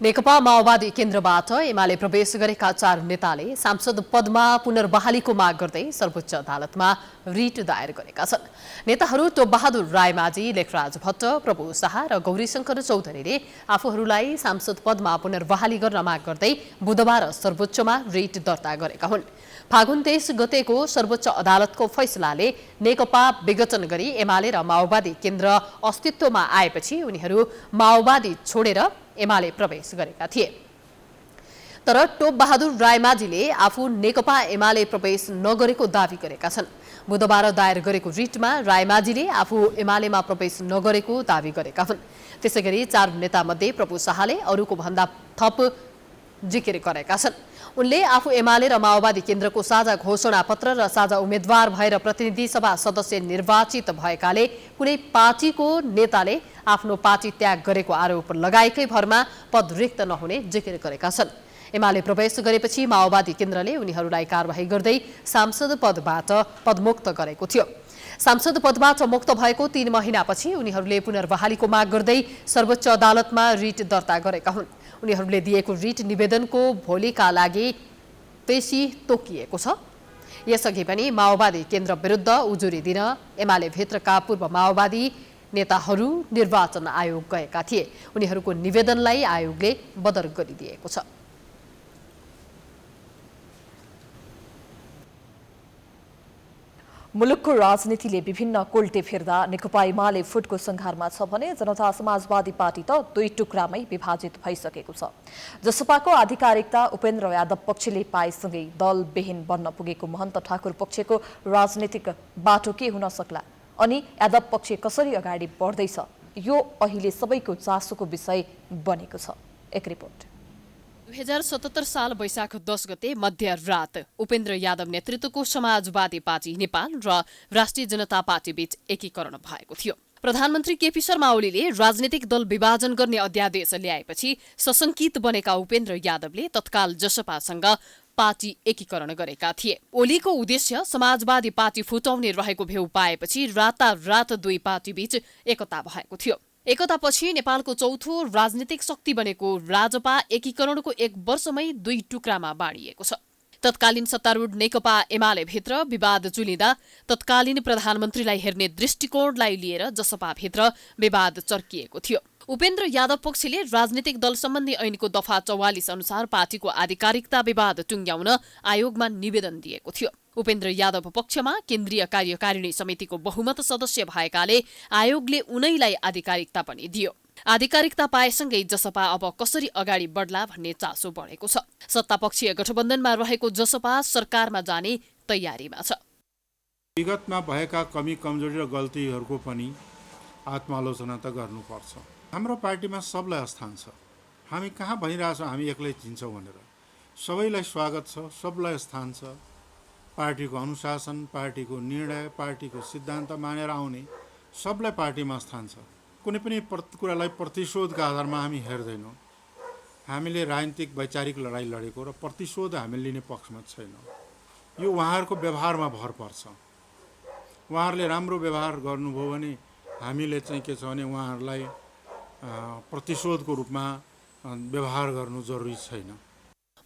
Speaker 1: नेकपा माओवादी केन्द्रबाट एमाले प्रवेश गरेका 4 नेताले सांसद पदमा पुनर्बहालीको माग गर्दै सर्वोच्च अदालतमा रिट दायर गरेका छन्। नेताहरू टोपबहादुर रायमाझी, लेखराज भट्ट, प्रभु शाह र गौरीशंकर चौधरीले आफूहरूलाई सांसद पदमा पुनर्बहाली गर्न माग गर्दै बुधबार सर्वोच्चमा रिट दर्ता गरेका हुन्। फागुन 23 गतेको सर्वोच्च अदालतको फैसलाले नेकपा विघटन गरी एमाले र माओवादी केन्द्र अस्तित्वमा आएपछि उनीहरू माओवादी छोडेर एमाले प्रवेश गरेका थिए। तर टोपबहादुर रायमाझीले आफू नेकपा एमाले प्रवेश नगरेको दावी गरेका छन्। बुधबार दायर गरेको रिटमा रायमाझीले आफू एमालेमा प्रवेश नगरेको दावी गरेका हुन्। त्यसैगरी 4 नेतामध्ये प्रभु शाहले अरूको भन्दा थप जिकिर गरेका छन्। उनले आफू एमाले र माओवादी केन्द्रको साझा घोषणापत्र र साझा उम्मेद्वार भएर प्रतिनिधि सभा सदस्य निर्वाचित भएकाले कुनै पार्टीको नेताले आफ्नो पार्टी त्याग गरेको आरोप लगाएकै भरमा पद रिक्त नहुने जिकिर गरेका छन्। एमाले प्रवेश गरेपछि माओवादी केन्द्रले उनीहरूलाई कारबाही गर्दै सांसद पदबाट पदमुक्त गरेको थियो। सांसद पदबाट मुक्त भएको 3 महिनापछि उनीहरूले पुनर्बहालीको माग गर्दै सर्वोच्च अदालतमा रिट दर्ता गरेका हुन्। उनीहरूले दिएको रिट निवेदनको भोलिका लागि पेशी तोकिएको छ। यसअघि पनि माओवादी केन्द्र विरुद्ध उजुरी दिन एमाले भित्रका पूर्व माओवादी नेताहरू निर्वाचन आयोग गएका थिए। उनीहरूको निवेदनलाई आयोगले बदर गरिदिएको छ।
Speaker 2: मुलुकको राजनीतिले विभिन्न कोल्टे फेर्दा नेकपा एमाले फुटको संघारमा छ भने जनता समाजवादी पार्टी त 2 टुक्रामै विभाजित भइसकेको छ। जसपाको आधिकारिकता उपेन्द्र यादव पक्षले पाएसँगै दल बेहेन बन्न पुगेको महन्त ठाकुर पक्षको राजनीतिक बाटो के हुन सक्ला अनि यादव पक्ष कसरी अगाडि बढ्दैछ, यो अहिले सबैको चासोको विषय बनेको छ। एक रिपोर्ट।
Speaker 1: 2077 साल वैशाख 10 गते मध्यरात उपेन्द्र यादव नेतृत्वको समाजवादी पार्टी नेपाल र राष्ट्रिय जनता पार्टी बीच एकीकरण भएको थियो। प्रधानमन्त्री केपी शर्मा ओलीले राजनीतिक दल विभाजन गर्ने अध्यादेश ल्याएपछि सशंकित बनेका उपेन्द्र यादवले तत्काल जसपासँग पार्टी एकीकरण गरेका थिए। ओलीको उद्देश्य समाजवादी पार्टी फुटाउने रहेको भेउ पाएपछि रातारात 2 पार्टी बीच एकता भएको थियो। एकतापछि नेपालको चौथो राजनीतिक शक्ति बनेको राजपा एकीकरणको 1 वर्षमै 2 टुक्रामा बाँडिएको छ। तत्कालीन सत्तारूढ नेकपा एमाले भित्र विवाद चुलिँदा तत्कालीन प्रधानमन्त्रीलाई हेर्ने दृष्टिकोणलाई लिएर जसपा भित्र विवाद चर्किएको थियो। उपेन्द्र यादव पक्षले राजनीतिक दल सम्बन्धी ऐनको दफा 44 अनुसार पार्टीको आधिकारिकता विवाद टुङ्ग्याउन आयोगमा निवेदन दिएको थियो। उपेन्द्र यादव पक्षमा केन्द्रीय कार्यकारिणी समितिको बहुमत सदस्य भएकाले आयोगले उनैलाई आधिकारिकता पनि दियो। आधिकारिकता पाएसँगै जसपा अब कसरी अगाडि बढ्ला भन्ने चासो बढेको छ। सत्तापक्षीय गठबन्धनमा रहेको जसपा सरकारमा जाने तयारीमा छ।
Speaker 12: विगतमा भएका कमी कमजोरी र गल्तीहरूको पनि आत्मालोचना त गर्नुपर्छ। हाम्रो पार्टीमा सबलाई स्थान छ। हामी कहाँ भनिरहेछौँ हामी एक्लै चिन्छौँ भनेर। सबैलाई स्वागत छ, सबलाई स्थान छ। पार्टीको अनुशासन, पार्टीको निर्णय, पार्टीको सिद्धान्त मानेर आउने सबलाई पार्टीमा स्थान छ। कुनै पनि कुरालाई प्रतिशोधका आधारमा हामी हेर्दैनौँ। हामीले राजनीतिक वैचारिक लडाइँ लडेको र प्रतिशोध हामीले लिने पक्षमा छैन। यो उहाँहरूको व्यवहारमा भर पर्छ। उहाँहरूले राम्रो व्यवहार गर्नुभयो भने हामीले चाहिँ के छ भने उहाँहरूलाई प्रतिशोधको रूपमा व्यवहार गर्नु जरुरी छैन।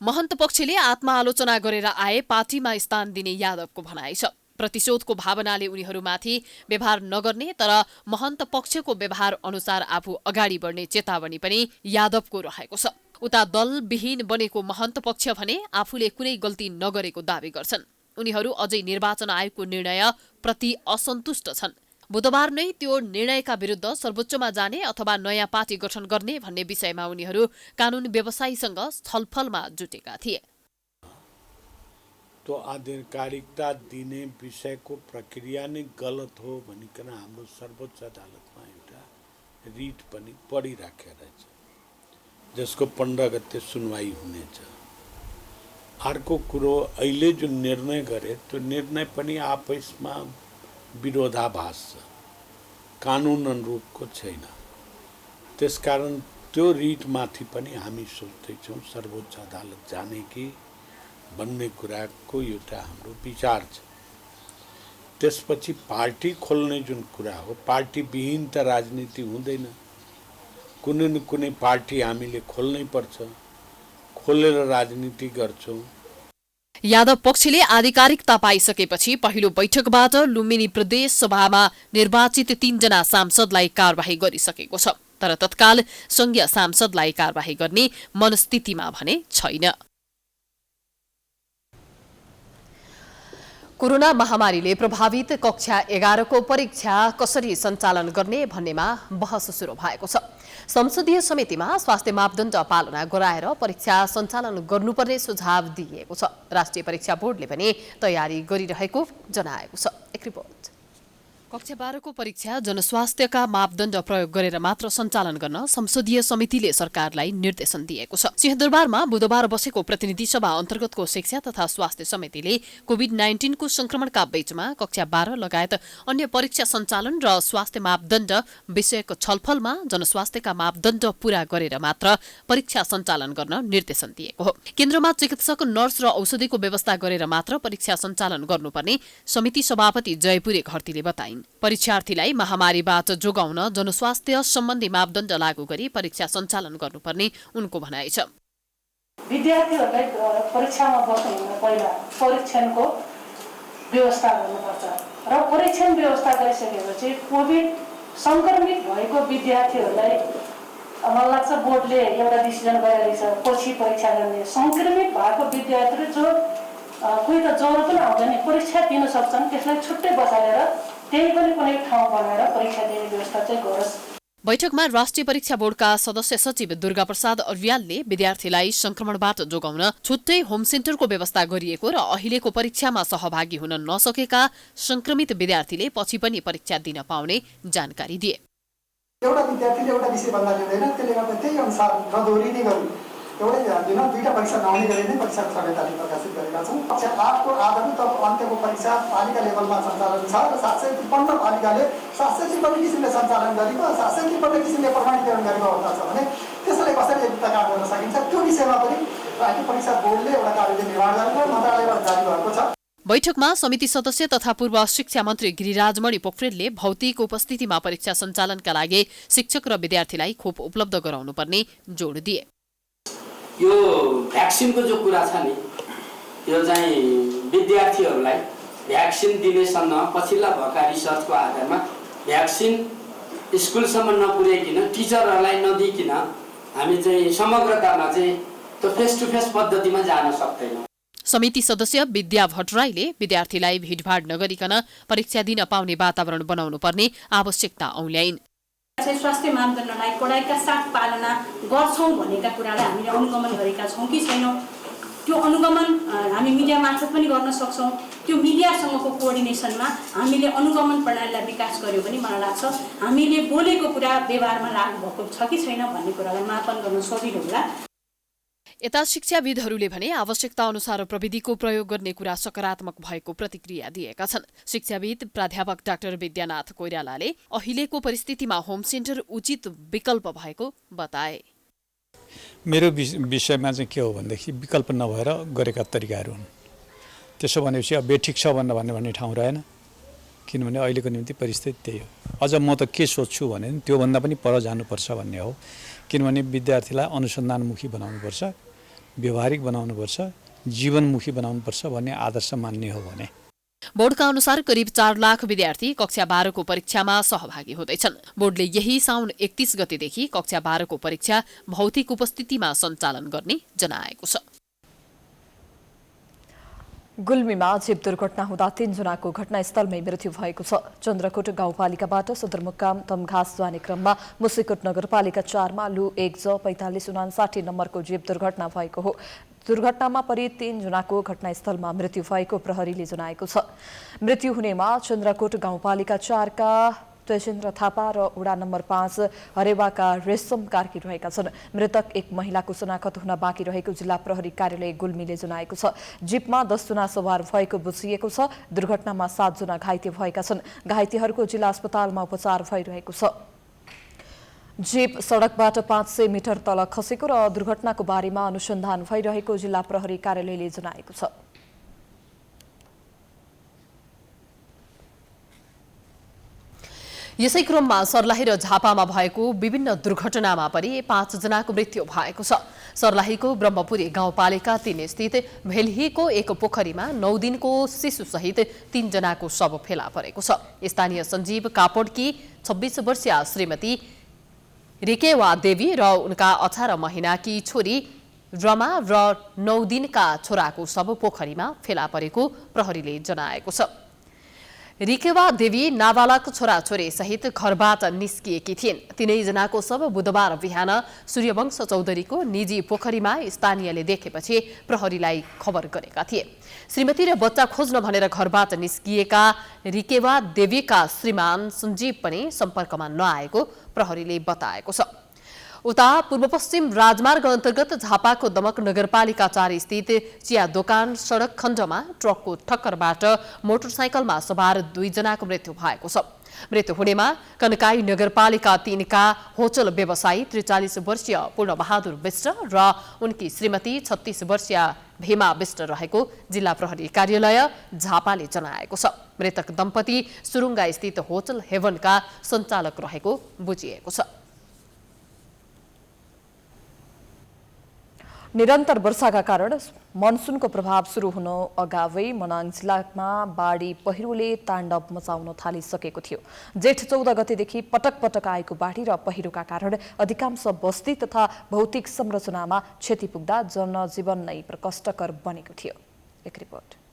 Speaker 1: महन्त पक्षले आत्मआलोचना गरेर आए पार्टीमा स्थान दिने यादवको भनाइ छ। प्रतिशोधको भावनाले उनीहरूमाथि व्यवहार नगर्ने तर महन्त पक्षको व्यवहार अनुसार आफू अगाडि बढ्ने चेतावनी पनि यादवको रहेको छ। उता दलविहीन बनेको महन्त पक्ष भने आफूले कुनै गल्ती नगरेको दावी गर्छन्। उनीहरू अझै निर्वाचन आयोगको निर्णय प्रति असन्तुष्ट छन्। बुधबार नै त्यो निर्णयका विरुद्ध सर्वोच्चमा जाने अथवा नयाँ पार्टी गठन गर्ने भन्ने विषयमा उनीहरू कानून व्यवसायीसँग छलफलमा जुटेका थिए।
Speaker 13: तो आधिकारिकता दिने विषयको प्रक्रिया नै गलत हो भनिकन हाम्रो सर्वोच्च अदालतमा एउटा रिट पनि पढिराखेको छ, जसको 15 गते सुनवाई हुनेछ। अर्को कुरो अहिले जुन निर्णय गरे त्यो निर्णय पनि आपसमा विरोधाभास छ, कानुन अनुरूपको छैन। त्यसकारण त्यो रिटमाथि पनि हामी सोच्दैछौँ सर्वोच्च अदालत जाने कि भन्ने कुराको एउटा हाम्रो विचार छ। त्यसपछि पार्टी खोल्ने जुन कुरा हो, पार्टी विहीन त राजनीति हुँदैन। कुनै न कुनै पार्टी हामीले खोल्नै पर्छ, खोलेर राजनीति गर्छौँ।
Speaker 1: यादव पक्षले आधिकारिकता पाइसकेपछि पहिलो बैठकबाट लुम्बिनी प्रदेश सभामा निर्वाचित 3 जना सांसदलाई कारबाही गरिसकेको छ। तर तत्काल संघीय सांसदलाई कारबाही गर्ने मनस्थितिमा भने छैन। कोरोना महामारीले प्रभावित कक्षा 11 को परीक्षा कसरी सञ्चालन गर्ने भन्नेमा बहस सुरु भएको छ। संसदीय समितिमा स्वास्थ्य मापदण्ड पालना गराएर परीक्षा सञ्चालन गर्नुपर्ने सुझाव दिइएको छ। राष्ट्रिय परीक्षा बोर्डले पनि तयारी गरिरहेको जनाएको छ। एक रिपोर्ट। कक्षा 12 को परीक्षा जनस्वास्थ्यका मापदण्ड प्रयोग गरेर मात्र सञ्चालन गर्न संसदीय समितिले सरकारलाई निर्देशन दिएको छ। सिंहदरबारमा बुधबार बसेको प्रतिनिधि सभा अन्तर्गतको शिक्षा तथा स्वास्थ्य समितिले कोभिड-19 को संक्रमणका बीचमा कक्षा 12 लगायत अन्य परीक्षा सञ्चालन र स्वास्थ्य मापदण्ड विषयक छलफलमा जनस्वास्थ्यका मापदण्ड पूरा गरेर मात्र परीक्षा सञ्चालन गर्न निर्देशन दिएको हो। केन्द्रमा चिकित्सक, नर्स र औषधिको व्यवस्था गरेर मात्र परीक्षा सञ्चालन गर्नुपर्ने समिति सभापति जयपुरे घरतीले बताइन्। परीक्षार्थीलाई महामारीबाट जोगाउन जनस्वास्थ्य सम्बन्धी मापदण्ड लागू गरी परीक्षा सञ्चालन गर्नुपर्ने उनको भनाइ छ।
Speaker 14: विद्यार्थीहरूलाई परीक्षामा बस्नुभन्दा पहिला परीक्षणको व्यवस्था गर्नुपर्छ र परीक्षण व्यवस्था गरिसकेपछि कोभिड संक्रमित भएको विद्यार्थीहरूलाई मलाई लाग्छ बोर्डले एउटा डिसिजन गरेको छ पछि परीक्षा गर्ने। संक्रमित भएको विद्यार्थीहरू जो कोही त ज्वरो पनि आउँदैन परीक्षा दिन सक्छन्, त्यसलाई छुट्टै बसालेर त्यही पनि कुनै ठाउँ बनाएर परीक्षा दिने व्यवस्था चाहिँ गरोस्।
Speaker 1: बैठकमा राष्ट्रिय परीक्षा बोर्डका सदस्य सचिव दुर्गाप्रसाद अर्यालले विद्यार्थीलाई संक्रमणबाट जोगाउन छुट्टै होम सेन्टरको व्यवस्था गरिएको र अहिलेको परीक्षामा सहभागी हुन नसकेका संक्रमित विद्यार्थीले पछि पनि परीक्षा दिन पाउने जानकारी दिए।
Speaker 15: एउटा विद्यार्थीले एउटा विषय भन्दा दिँदैन, त्यसले गर्दा त्यही अनुसार नदोहोरिने गरी एउटै दिन दुईटा परीक्षा नहुने गरी नै परीक्षा सङ्गीताले प्रकाशित गरेका छौँ। कक्षा 8 को आधारभूत अन्त्यको परीक्षा पालिका लेभलमा सञ्चालन छ र 753 पालिकाले 753 किसिमले सञ्चालन गरेको 753 किसिमले प्रमाणीकरण गरेको अवस्था छ भने त्यसलाई कसरी एकता काम गर्न सकिन्छ त्यो विषयमा पनि राज्य परीक्षा बोर्डले एउटा कार्यले निर्माण गरेको मन्त्रालयबाट जारी भएको छ।
Speaker 1: बैठकमा समिति सदस्य तथा पूर्व शिक्षा मन्त्री गिरिराजमणि पोखरेलले भौतिक उपस्थितिमा परीक्षा सञ्चालनका लागि शिक्षक र विद्यार्थीलाई खोप उपलब्ध गराउनुपर्ने जोड दिए।
Speaker 16: यो भ्याक्सिनको जो कुरा छ नि, यो चाहिँ विद्यार्थीहरूलाई भ्याक्सिन दिनेसँग पछिल्ला भएका रिसर्चको आधारमा भ्याक्सिन स्कुलसम्म नपुर्याइकन टिचरहरूलाई नदिइकन हामी चाहिँ समग्रतामा चाहिँ त्यो फेस टु फेस पद्धतिमा जान सक्दैनौँ।
Speaker 1: समिति सदस्य विद्या भट्टराईले विद्यार्थीलाई भिडभाड नगरिकन परीक्षा दिन पाउने वातावरण बनाउनु पर्ने आवश्यकता औल्याइन्।
Speaker 14: स्वास्थ्य मापदण्डलाई कडाइका साथ पालना गर्छौँ भनेका कुरालाई हामीले अनुगमन गरेका छौँ कि छैनौँ, त्यो अनुगमन हामी मिडिया मार्फत पनि गर्न सक्छौँ। त्यो मिडियासँगको कोअर्डिनेसनमा हामीले अनुगमन प्रणालीलाई विकास गर्यो भने मलाई लाग्छ हामीले बोलेको कुरा व्यवहारमा लागू भएको छ कि छैन भन्ने कुरालाई मापन गर्न सजिलो होला।
Speaker 1: यता शिक्षाविदहरूले भने आवश्यकता अनुसार प्रविधिको प्रयोग गर्ने कुरा सकारात्मक भएको प्रतिक्रिया दिएका छन्। शिक्षाविद प्राध्यापक डाक्टर विद्यानाथ कोइरालाले अहिलेको परिस्थितिमा होम सेन्टर उचित विकल्प भएको बताए।
Speaker 17: मेरो विषयमा चाहिँ के हो भनेदेखि विकल्प नभएर गरेका तरिकाहरू हुन्। त्यसो भनेपछि अब बे ठिक छ भन्ने ठाउँ रहेन, किनभने अहिलेको निम्ति परिस्थिति त्यही हो। अझ म त के सोच्छु भने त्योभन्दा पनि पर जानुपर्छ भन्ने हो, किनभने विद्यार्थीलाई अनुसन्धानमुखी बनाउनुपर्छ, व्यवहारिक बनाउनुपर्छ, जीवनमुखी बनाउनुपर्छ भन्ने आदर्श मान्ने हो भने।
Speaker 1: बोर्डका अनुसार करिब 4 लाख विद्यार्थी कक्षा 12 को परीक्षामा सहभागी हुँदैछन्। बोर्डले यही साउन 31 गतेदेखि कक्षा 12 को परीक्षा भौतिक उपस्थितिमा सञ्चालन गर्ने जनाएको छ।
Speaker 2: गुल्मीमा जीप दुर्घटना हुँदा 3 जनाको घटनास्थलमै मृत्यु भएको छ। चन्द्रकोट गाउँपालिकाबाट सदरमुकाम तमघास जाने क्रममा मुसिकोट नगरपालिका 4 मा लु 1J4559 नम्बरको जीप दुर्घटना भएको हो। दुर्घटनामा परि 3 जनाको घटनास्थलमा मृत्यु भएको प्रहरीले जनाएको छ। मृत्यु हुनेमा चन्द्रकोट गाउँपालिका 4 का तेजेन्द्र थापा र वडा नम्बर 5 हरेवाका रेशम कार्की रहेका छन्। मृतक एक महिलाको शनाखत हुन बाँकी रहेको जिल्ला प्रहरी कार्यालय गुल्मीले जनाएको छ। जीपमा 10 जना सवार भएको बुझिएको छ। दुर्घटनामा 7 जना घाइते भएका छन्। घाइतेहरूको जिल्ला अस्पतालमा उपचार भइरहेको छ। जीप सडकबाट 500 मिटर तल खसेको र दुर्घटनाको बारेमा अनुसन्धान भइरहेको जिल्ला प्रहरी कार्यालयले जनाएको छ।
Speaker 1: यसै क्रममा सर्लाही र झापामा भएको विभिन्न दुर्घटनामा पनि 5 जनाको मृत्यु भएको छ। सर्लाहीको ब्रह्मपुरी गाउँपालिका 3 स्थित भेल्हीको एक पोखरीमा 9 दिनको शिशुसहित 3 जनाको शव फेला परेको छ। स्थानीय सञ्जीव कापडकी 26 वर्षीय श्रीमती रिकेवा देवी र उनका 18 महिनाकी छोरी रमा र 9 दिनका छोराको शव पोखरीमा फेला परेको प्रहरीले जनाएको छ। रिकेवा देवी नाबालक छोराछोरी सहित घरबाट निस्किएकी थिइन्। तीनैजनाको शव बुधबार बिहान सूर्यवंश चौधरीको निजी पोखरीमा स्थानीयले देखेपछि प्रहरीलाई खबर गरेका थिए। श्रीमती र बच्चा खोज्न भनेर घरबाट निस्किएका रिकेवा देवीका श्रीमान सञ्जीव पनि सम्पर्कमा नआएको प्रहरीले बताएको छ। उता पूर्व पश्चिम राजमार्ग अन्तर्गत झापाको दमक नगरपालिका 4 स्थित चिया दोकान सडक खण्डमा ट्रकको ठक्करबाट मोटरसाइकलमा सवार 2 जनाको मृत्यु भएको छ। मृत्यु हुनेमा कनकाई नगरपालिका 3 का होटल व्यवसायी 43 वर्षीय पूर्णबहादुर विष्ट र उनकी श्रीमती 36 वर्षीय भीमा विष्ट रहेको जिल्ला प्रहरी कार्यालय झापाले जनाएको छ। मृतक दम्पति सुरुङ्गा स्थित होटल हेभनका सञ्चालक रहेको बुझिएको छ।
Speaker 2: निरन्तर वर्षाका कारण मनसुनको प्रभाव सुरु हुन अगावै मनाङ जिल्लामा बाढी पहिरोले ताण्डव मचाउन थालिसकेको थियो। जेठ 14 गतेदेखि पटक पटक आएको बाढी र पहिरोका कारण अधिकांश बस्ती तथा भौतिक संरचनामा क्षति पुग्दा जनजीवन नै कष्टकर बनेको थियो। एक रिपोर्ट।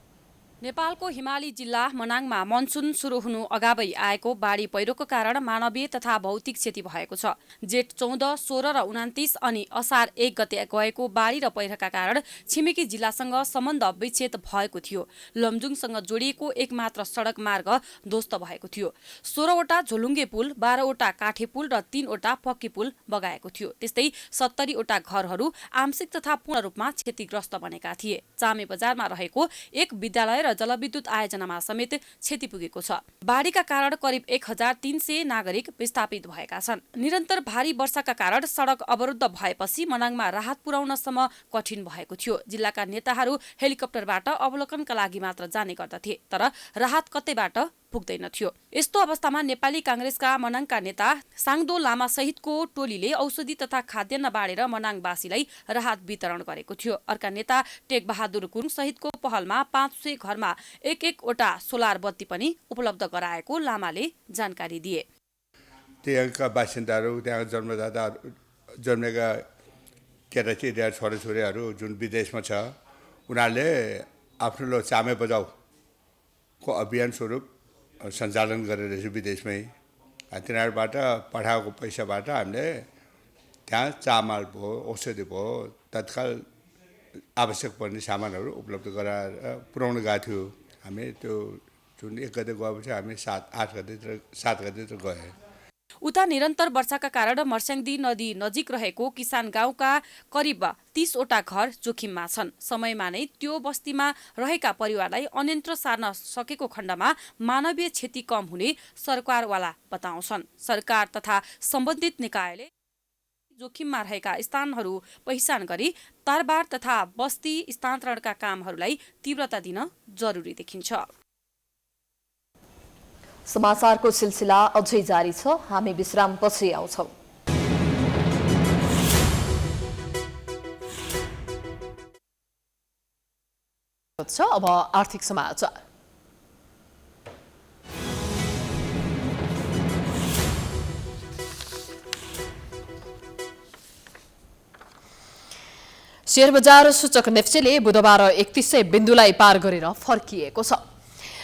Speaker 5: नेपालको हिमाली जिल्ला मनाङमा मनसुन सुरु हुनु अगावै आएको बाढी पहिरोको कारण मानवीय तथा भौतिक क्षति भएको छ। जेठ 14, 16 र 29 अनि असार 1 गते गएको बाढी र पहिरोका कारण छिमेकी जिल्लासँग सम्बन्ध विच्छेद भएको थियो। लमजुङसँग जोडिएको एकमात्र सडक मार्ग ध्वस्त भएको थियो। 16 वटा झोलुङ्गे पुल, 12 वटा काठे पुल र 3 वटा पक्की पुल बगाएको थियो। त्यस्तै 70 वटा घरहरू आंशिक तथा पूर्ण रूपमा क्षतिग्रस्त बनेका थिए। चामे बजारमा रहेको एक विद्यालय र जलविद्युत आयोजनामा समेत क्षति पुगेको छ। बाढीका कारण करिब 1300 नागरिक विस्थापित भएका छन्। निरन्तर भारी वर्षाका कारण सडक अवरुद्ध भएपछि मनाङमा राहत पुर्याउनसम्म कठिन भएको थियो। जिल्लाका नेताहरू हेलिकप्टरबाट अवलोकनका लागि मात्र जाने गर्दथे, तर राहत कतैबाट पुग्दैन थियो। यस्तो अवस्थामा नेपाली कांग्रेसका मनाङका नेता साङदो लामा सहितको टोलीले औषधि तथा खाद्यान्न बाँडेर मनाङवासीलाई राहत वितरण गरेको थियो। अर्का नेता टेक बहादुर गुरुङ सहितको पहलमा 500 घरमा एक वटा सोलर बत्ती पनि उपलब्ध गराएको लामाले जानकारी दिए।
Speaker 18: त्यहाँका बासिन्दाहरू, त्यहाँ जन्मेका केटाकेटी छोराछोरीहरू जुन विदेशमा छ, उनीहरूले आफ्नो चामे बजाउको अभियान स्वरूप सञ्चालन गरेर विदेशमै तिनीहरूबाट पठाएको पैसाबाट हामीले त्यहाँ चामल भयो, औषधि भयो, तत्काल आवश्यक पर्ने सामानहरू उपलब्ध गराएर पुर्याउन गएको थियो। हामी त्यो जुन 1 गते गएपछि हामी 7 गते गए।
Speaker 5: उता निरन्तर वर्षाका कारण मर्स्याङ्दी नदी नजिक रहेको किसान गाउँका करिब 30 वटा घर जोखिममा छन्। समयमा नै त्यो बस्तीमा रहेका परिवारलाई अन्यन्त्र सार्न सकेको खण्डमा मानवीय क्षति कम हुने सरकारवाला बताउँछन्। सरकार तथा सम्बन्धित निकायले जोखिममा रहेका स्थानहरू पहिचान गरी तरबार तथा बस्ती स्थानान्तरणका कामहरूलाई तीव्रता दिन जरुरी देखिन्छ।
Speaker 2: समाचारको सिलसिला अझै जारी छ। हामी विश्रामपछि आउँछौँ।
Speaker 1: अब आर्थिक समाचार। शेयर बजार सूचक नेप्सेले बुधबार 3100 बिन्दुलाई पार गरेर फर्किएको छ।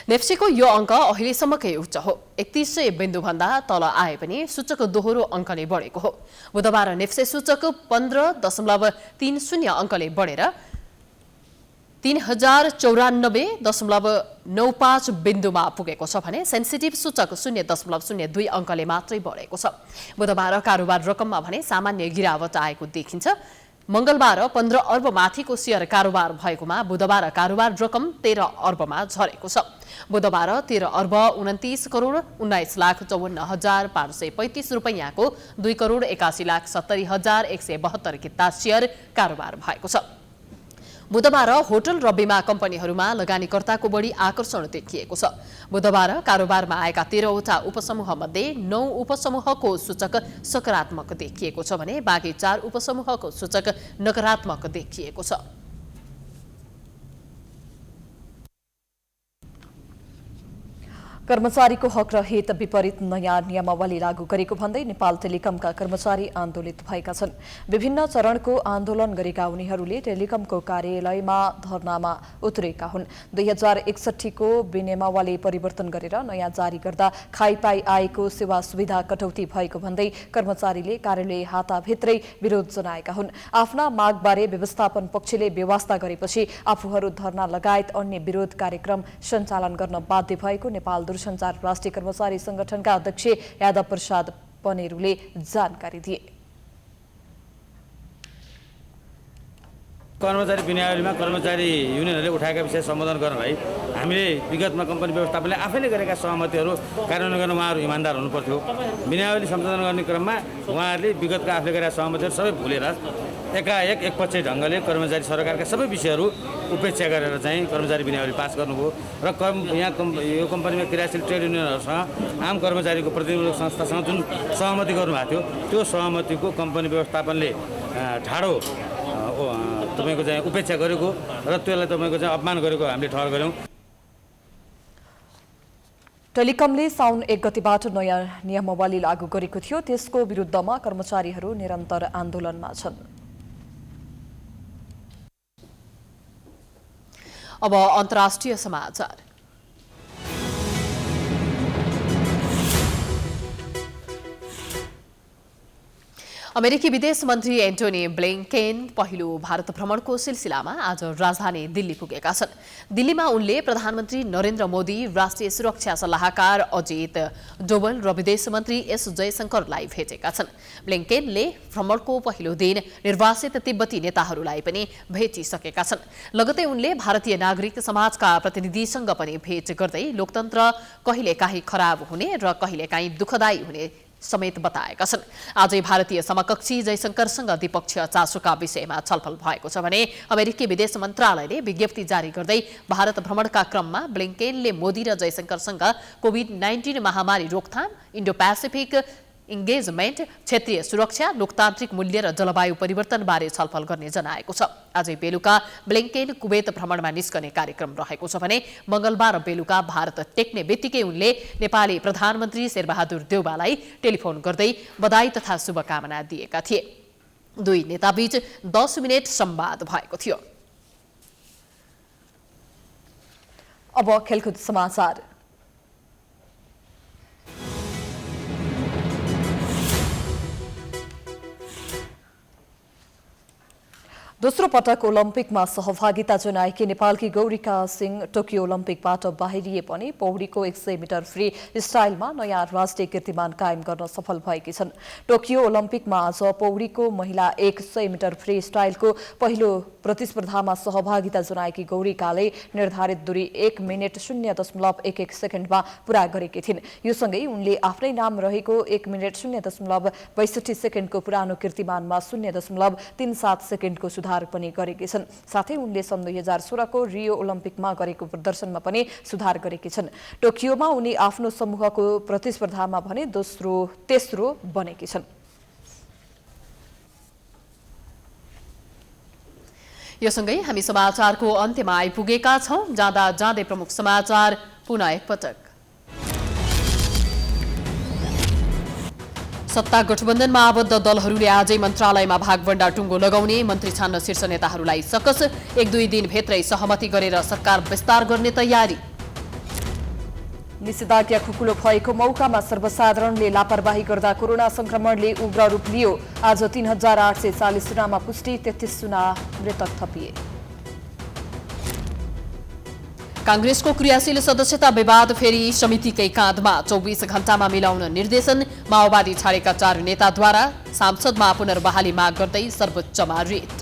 Speaker 1: नेप्सेको यो अङ्क अहिलेसम्मकै उच्च हो। 3100 बिन्दुभन्दा तल आए पनि सूचक दोहोरो अङ्कले बढेको हो। बुधबार नेप्से सूचक 15.30 अङ्कले बढेर 3094.95 बिन्दुमा पुगेको छ भने सेन्सिटिभ सूचक 0.02 अङ्कले मात्रै बढेको छ। बुधबार कारोबार रकममा भने सामान्य गिरावट आएको देखिन्छ। मंगलबार 15 अर्ब माथिको शेयर कारोबार भएकोमा बुधबार कारोबार रकम 13 अर्बमा झरेको छ। बुधबार 13 अर्ब 29 करोड 19,54,535 रुपैयाँको 2 करोड 81,70,172 किता शेयर कारोबार भएको छ। बुधबार होटल र बीमा कम्पनीहरूमा लगानीकर्ताको बढी आकर्षण देखिएको छ। बुधबार कारोबारमा आएका 13 वटा उपसमूहमध्ये 9 उपसमूहको सूचक सकारात्मक देखिएको छ भने बाँकी 4 उपसमूहको सूचक नकारात्मक देखिएको छ।
Speaker 2: कर्मचारीको हक र हित विपरीत नयाँ नियमावली लागू गरेको भन्दै नेपाल टेलिकमका कर्मचारी आन्दोलित भएका छन्। विभिन्न चरणको आन्दोलन गरेका उनीहरूले टेलिकमको कार्यालयमा धरनामा उत्रेका हुन्। 2061 को विनियमावली परिवर्तन गरेर नयाँ जारी गर्दा खाइपाई आएको सेवा सुविधा कटौती भएको भन्दै कर्मचारीले कार्यालय हाताभित्रै विरोध जनाएका हुन्। आफ्ना मागबारे व्यवस्थापन पक्षले बेवास्ता गरेपछि आफूहरू धरना लगायत अन्य विरोध कार्यक्रम सञ्चालन गर्न बाध्य भएको नेपाल दूरसञ्चार राष्ट्रिय कर्मचारी संगठनका अध्यक्ष यादव प्रसाद पनेरुले जानकारी दिए।
Speaker 19: कर्मचारी विनियावलीमा कर्मचारी युनियनहरूले उठाएका विषय सम्बोधन गर्नलाई हामीले विगतमा कम्पनी व्यवस्थापनले आफैले गरेका सहमतिहरू कार्यान्वयन गर्न उहाँहरू इमान्दार हुनुपर्थ्यो। विनियावली सम्पादन गर्ने क्रममा उहाँहरूले विगतका आफूले गरेका सहमतिहरू सबै भुलेर एकाएक एकपक्षीय ढङ्गले कर्मचारी सरकारका सबै विषयहरू उपेक्षा गरेर चाहिँ कर्मचारी विनियावली पास गर्नुभयो र यहाँ यो कम्पनीमा क्रियाशील ट्रेड युनियनहरूसँग आम कर्मचारीको प्रतिनिधिमूलक संस्थासँग जुन सहमति गर्नुभएको थियो त्यो सहमतिको कम्पनी व्यवस्थापनले ढाडो तपाईँको चाहिँ उपेक्षा गरेको र त्यसलाई तपाईँको चाहिँ अपमान गरेको हामीले ठहर गऱ्यौँ।
Speaker 2: टेलिकमले साउन 1 गतिबाट नयाँ नियमावली लागू गरेको थियो। त्यसको विरुद्धमा कर्मचारीहरू निरन्तर आन्दोलनमा छन्।
Speaker 1: अब अन्तर्राष्ट्रिय समाचार। अमेरिकी विदेश मन्त्री एन्टोनी ब्लिंकेन पहिलो भारत भ्रमणको सिलसिलामा आज राजधानी दिल्ली पुगेका छन्। दिल्लीमा उनले प्रधानमन्त्री नरेन्द्र मोदी, राष्ट्रिय सुरक्षा सल्लाहकार अजित डोवल र विदेश मन्त्री एस जयशंकरलाई भेटेका छन्। ब्लिंकेनले भ्रमणको पहिलो दिन निर्वासित तिब्बती नेताहरूलाई पनि भेटिसकेका छन्। लगतै उनले भारतीय नागरिक समाजका प्रतिनिधिसँग पनि भेट गर्दै लोकतन्त्र कहिलेकाहीँ खराब हुने र कहिलेकाहीँ दुःखदायी हुने समेत बताएका छन्। आजै भारतीय समकक्षी जयशंकरसँग द्विपक्षीय चासोका विषयमा छलफल भएको छ भने अमेरिकी विदेश मन्त्रालयले विज्ञप्ति जारी गर्दै भारत भ्रमणका क्रममा ब्लिंकेनले मोदी र जयशंकरसँग कोभिड-19 महामारी रोकथाम, इन्डो पेसिफिक इन्गेजमेन्ट, क्षेत्रीय सुरक्षा, लोकतान्त्रिक मूल्य र जलवायु परिवर्तनबारे छलफल गर्ने जनाएको छ। आजै बेलुका ब्लिंकेन कुवेत भ्रमणमा निस्कने कार्यक्रम रहेको छ भने मंगलबार बेलुका भारत टेक्ने बित्तिकै उनले नेपाली प्रधानमन्त्री शेरबहादुर देउवालाई टेलिफोन गर्दै बधाई तथा शुभकामना दिएका थिए। दुई नेताबीच 10 मिनेट संवाद भएको थियो।
Speaker 2: अब खेलकुद समाचार। दोस्रो पटक ओलम्पिकमा सहभागिता जनाएकी नेपालकी गौरिका सिंह टोकियो ओलम्पिकबाट बाहिरिए पनि पौडीको 100 मिटर फ्री स्टाइलमा नयाँ राष्ट्रिय कीर्तिमान कायम गर्न सफल भएकी छन्। टोकियो ओलम्पिकमा आज पौडीको महिला 100 मिटर फ्री स्टाइलको पहिलो प्रतिस्पर्धामा सहभागिता जनाएकी गौरिकाले निर्धारित दूरी 1 मिनेट 0.11 सेकेन्डमा पूरा गरेकी थिइन्। यो सँगै उनले आफ्नै नाम रहेको 1 मिनेट 0.62 सेकेन्डको पुरानो कीर्तिमानमा 0.37 सेकेन्डको सुधार पनि गरेकी छन्। साथै उनले सन् 2016 को रियो ओलम्पिकमा गरेको प्रदर्शनमा पनि सुधार गरेकी छन्। टोकियोमा उनी आफ्नो समूहको प्रतिस्पर्धामा भने तेस्रो बनेकी छन्।
Speaker 1: यो सँगै हामी समाचारको अन्त्यमा आइपुगेका छौं। जाँदा जाँदै प्रमुख समाचार पुनः एकपटक। सत्ता गठबन्धनमा आबद्ध दलहरूले आजै मन्त्रालयमा भागभण्डा टुङ्गो लगाउने, मन्त्री छान्न शीर्ष नेताहरूलाई सकस, 1-2 दिनभित्रै सहमति गरेर सरकार विस्तार गर्ने तयारी।
Speaker 2: निषेधाज्ञा खुकुलो भएको मौकामा सर्वसाधारणले लापरवाही गर्दा कोरोना संक्रमणले उग्र रूप लियो। आज 3840 जनामा पुष्टि, 33 जना मृतक थपिए।
Speaker 1: कांग्रेसको क्रियाशील सदस्यता विवाद फेरि समितिकै काँधमा, 24 घण्टामा मिलाउन निर्देशन। माओवादी छाडेका 4 नेताद्वारा सांसदमा पुनर्बहाली माग गर्दै सर्वोच्चमा रिट।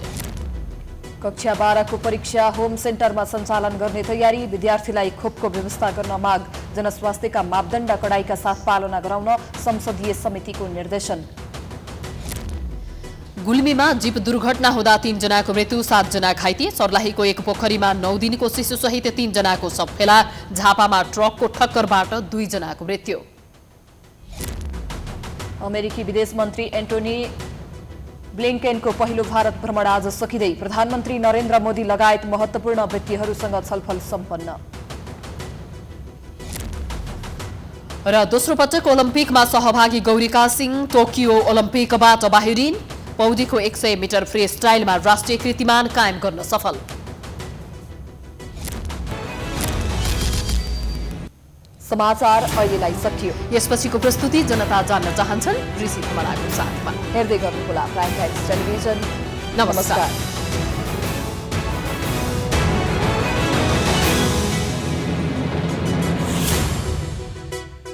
Speaker 2: कक्षा 12 को परीक्षा होम सेन्टरमा सञ्चालन गर्ने तयारी, विद्यार्थीलाई खोपको व्यवस्था गर्न माग। जनस्वास्थ्यका मापदण्ड कडाइका साथ पालना गराउन संसदीय समितिको निर्देशन।
Speaker 1: गुल्मीमा जीप दुर्घटना हुँदा 3 जनाको मृत्यु, 7 जना घाइते। सर्लाहीको एक पोखरीमा 9 दिनको शिशुसहित 3 जनाको शव फेला। झापामा ट्रकको ठक्करबाट 2 जनाको मृत्यु।
Speaker 2: अमेरिकी विदेश मन्त्री एन्टोनी ब्लिंकेनको पहिलो भारत भ्रमण आज सकिँदै प्रधानमन्त्री नरेन्द्र मोदी लगायत महत्त्वपूर्ण व्यक्तिहरूसँग छलफल सम्पन्न।
Speaker 1: र दोस्रो पटक ओलम्पिकमा सहभागी गौरीका सिंह टोकियो ओलम्पिकबाट बाहिरिन्। पौडीको 100 मिटर फ्री स्टाइलमा राष्ट्रिय कीर्तिमान कायम गर्न सफल।
Speaker 2: समाचार अहिलेलाई सकियो।
Speaker 1: यसपछिको प्रस्तुति जनता जान्न चाहन्छन् ऋषि धमलाको साथमा।
Speaker 2: हेर्दै गर्नुहोला प्राइम टाइम्स टेलिभिजन।
Speaker 1: नमस्कार।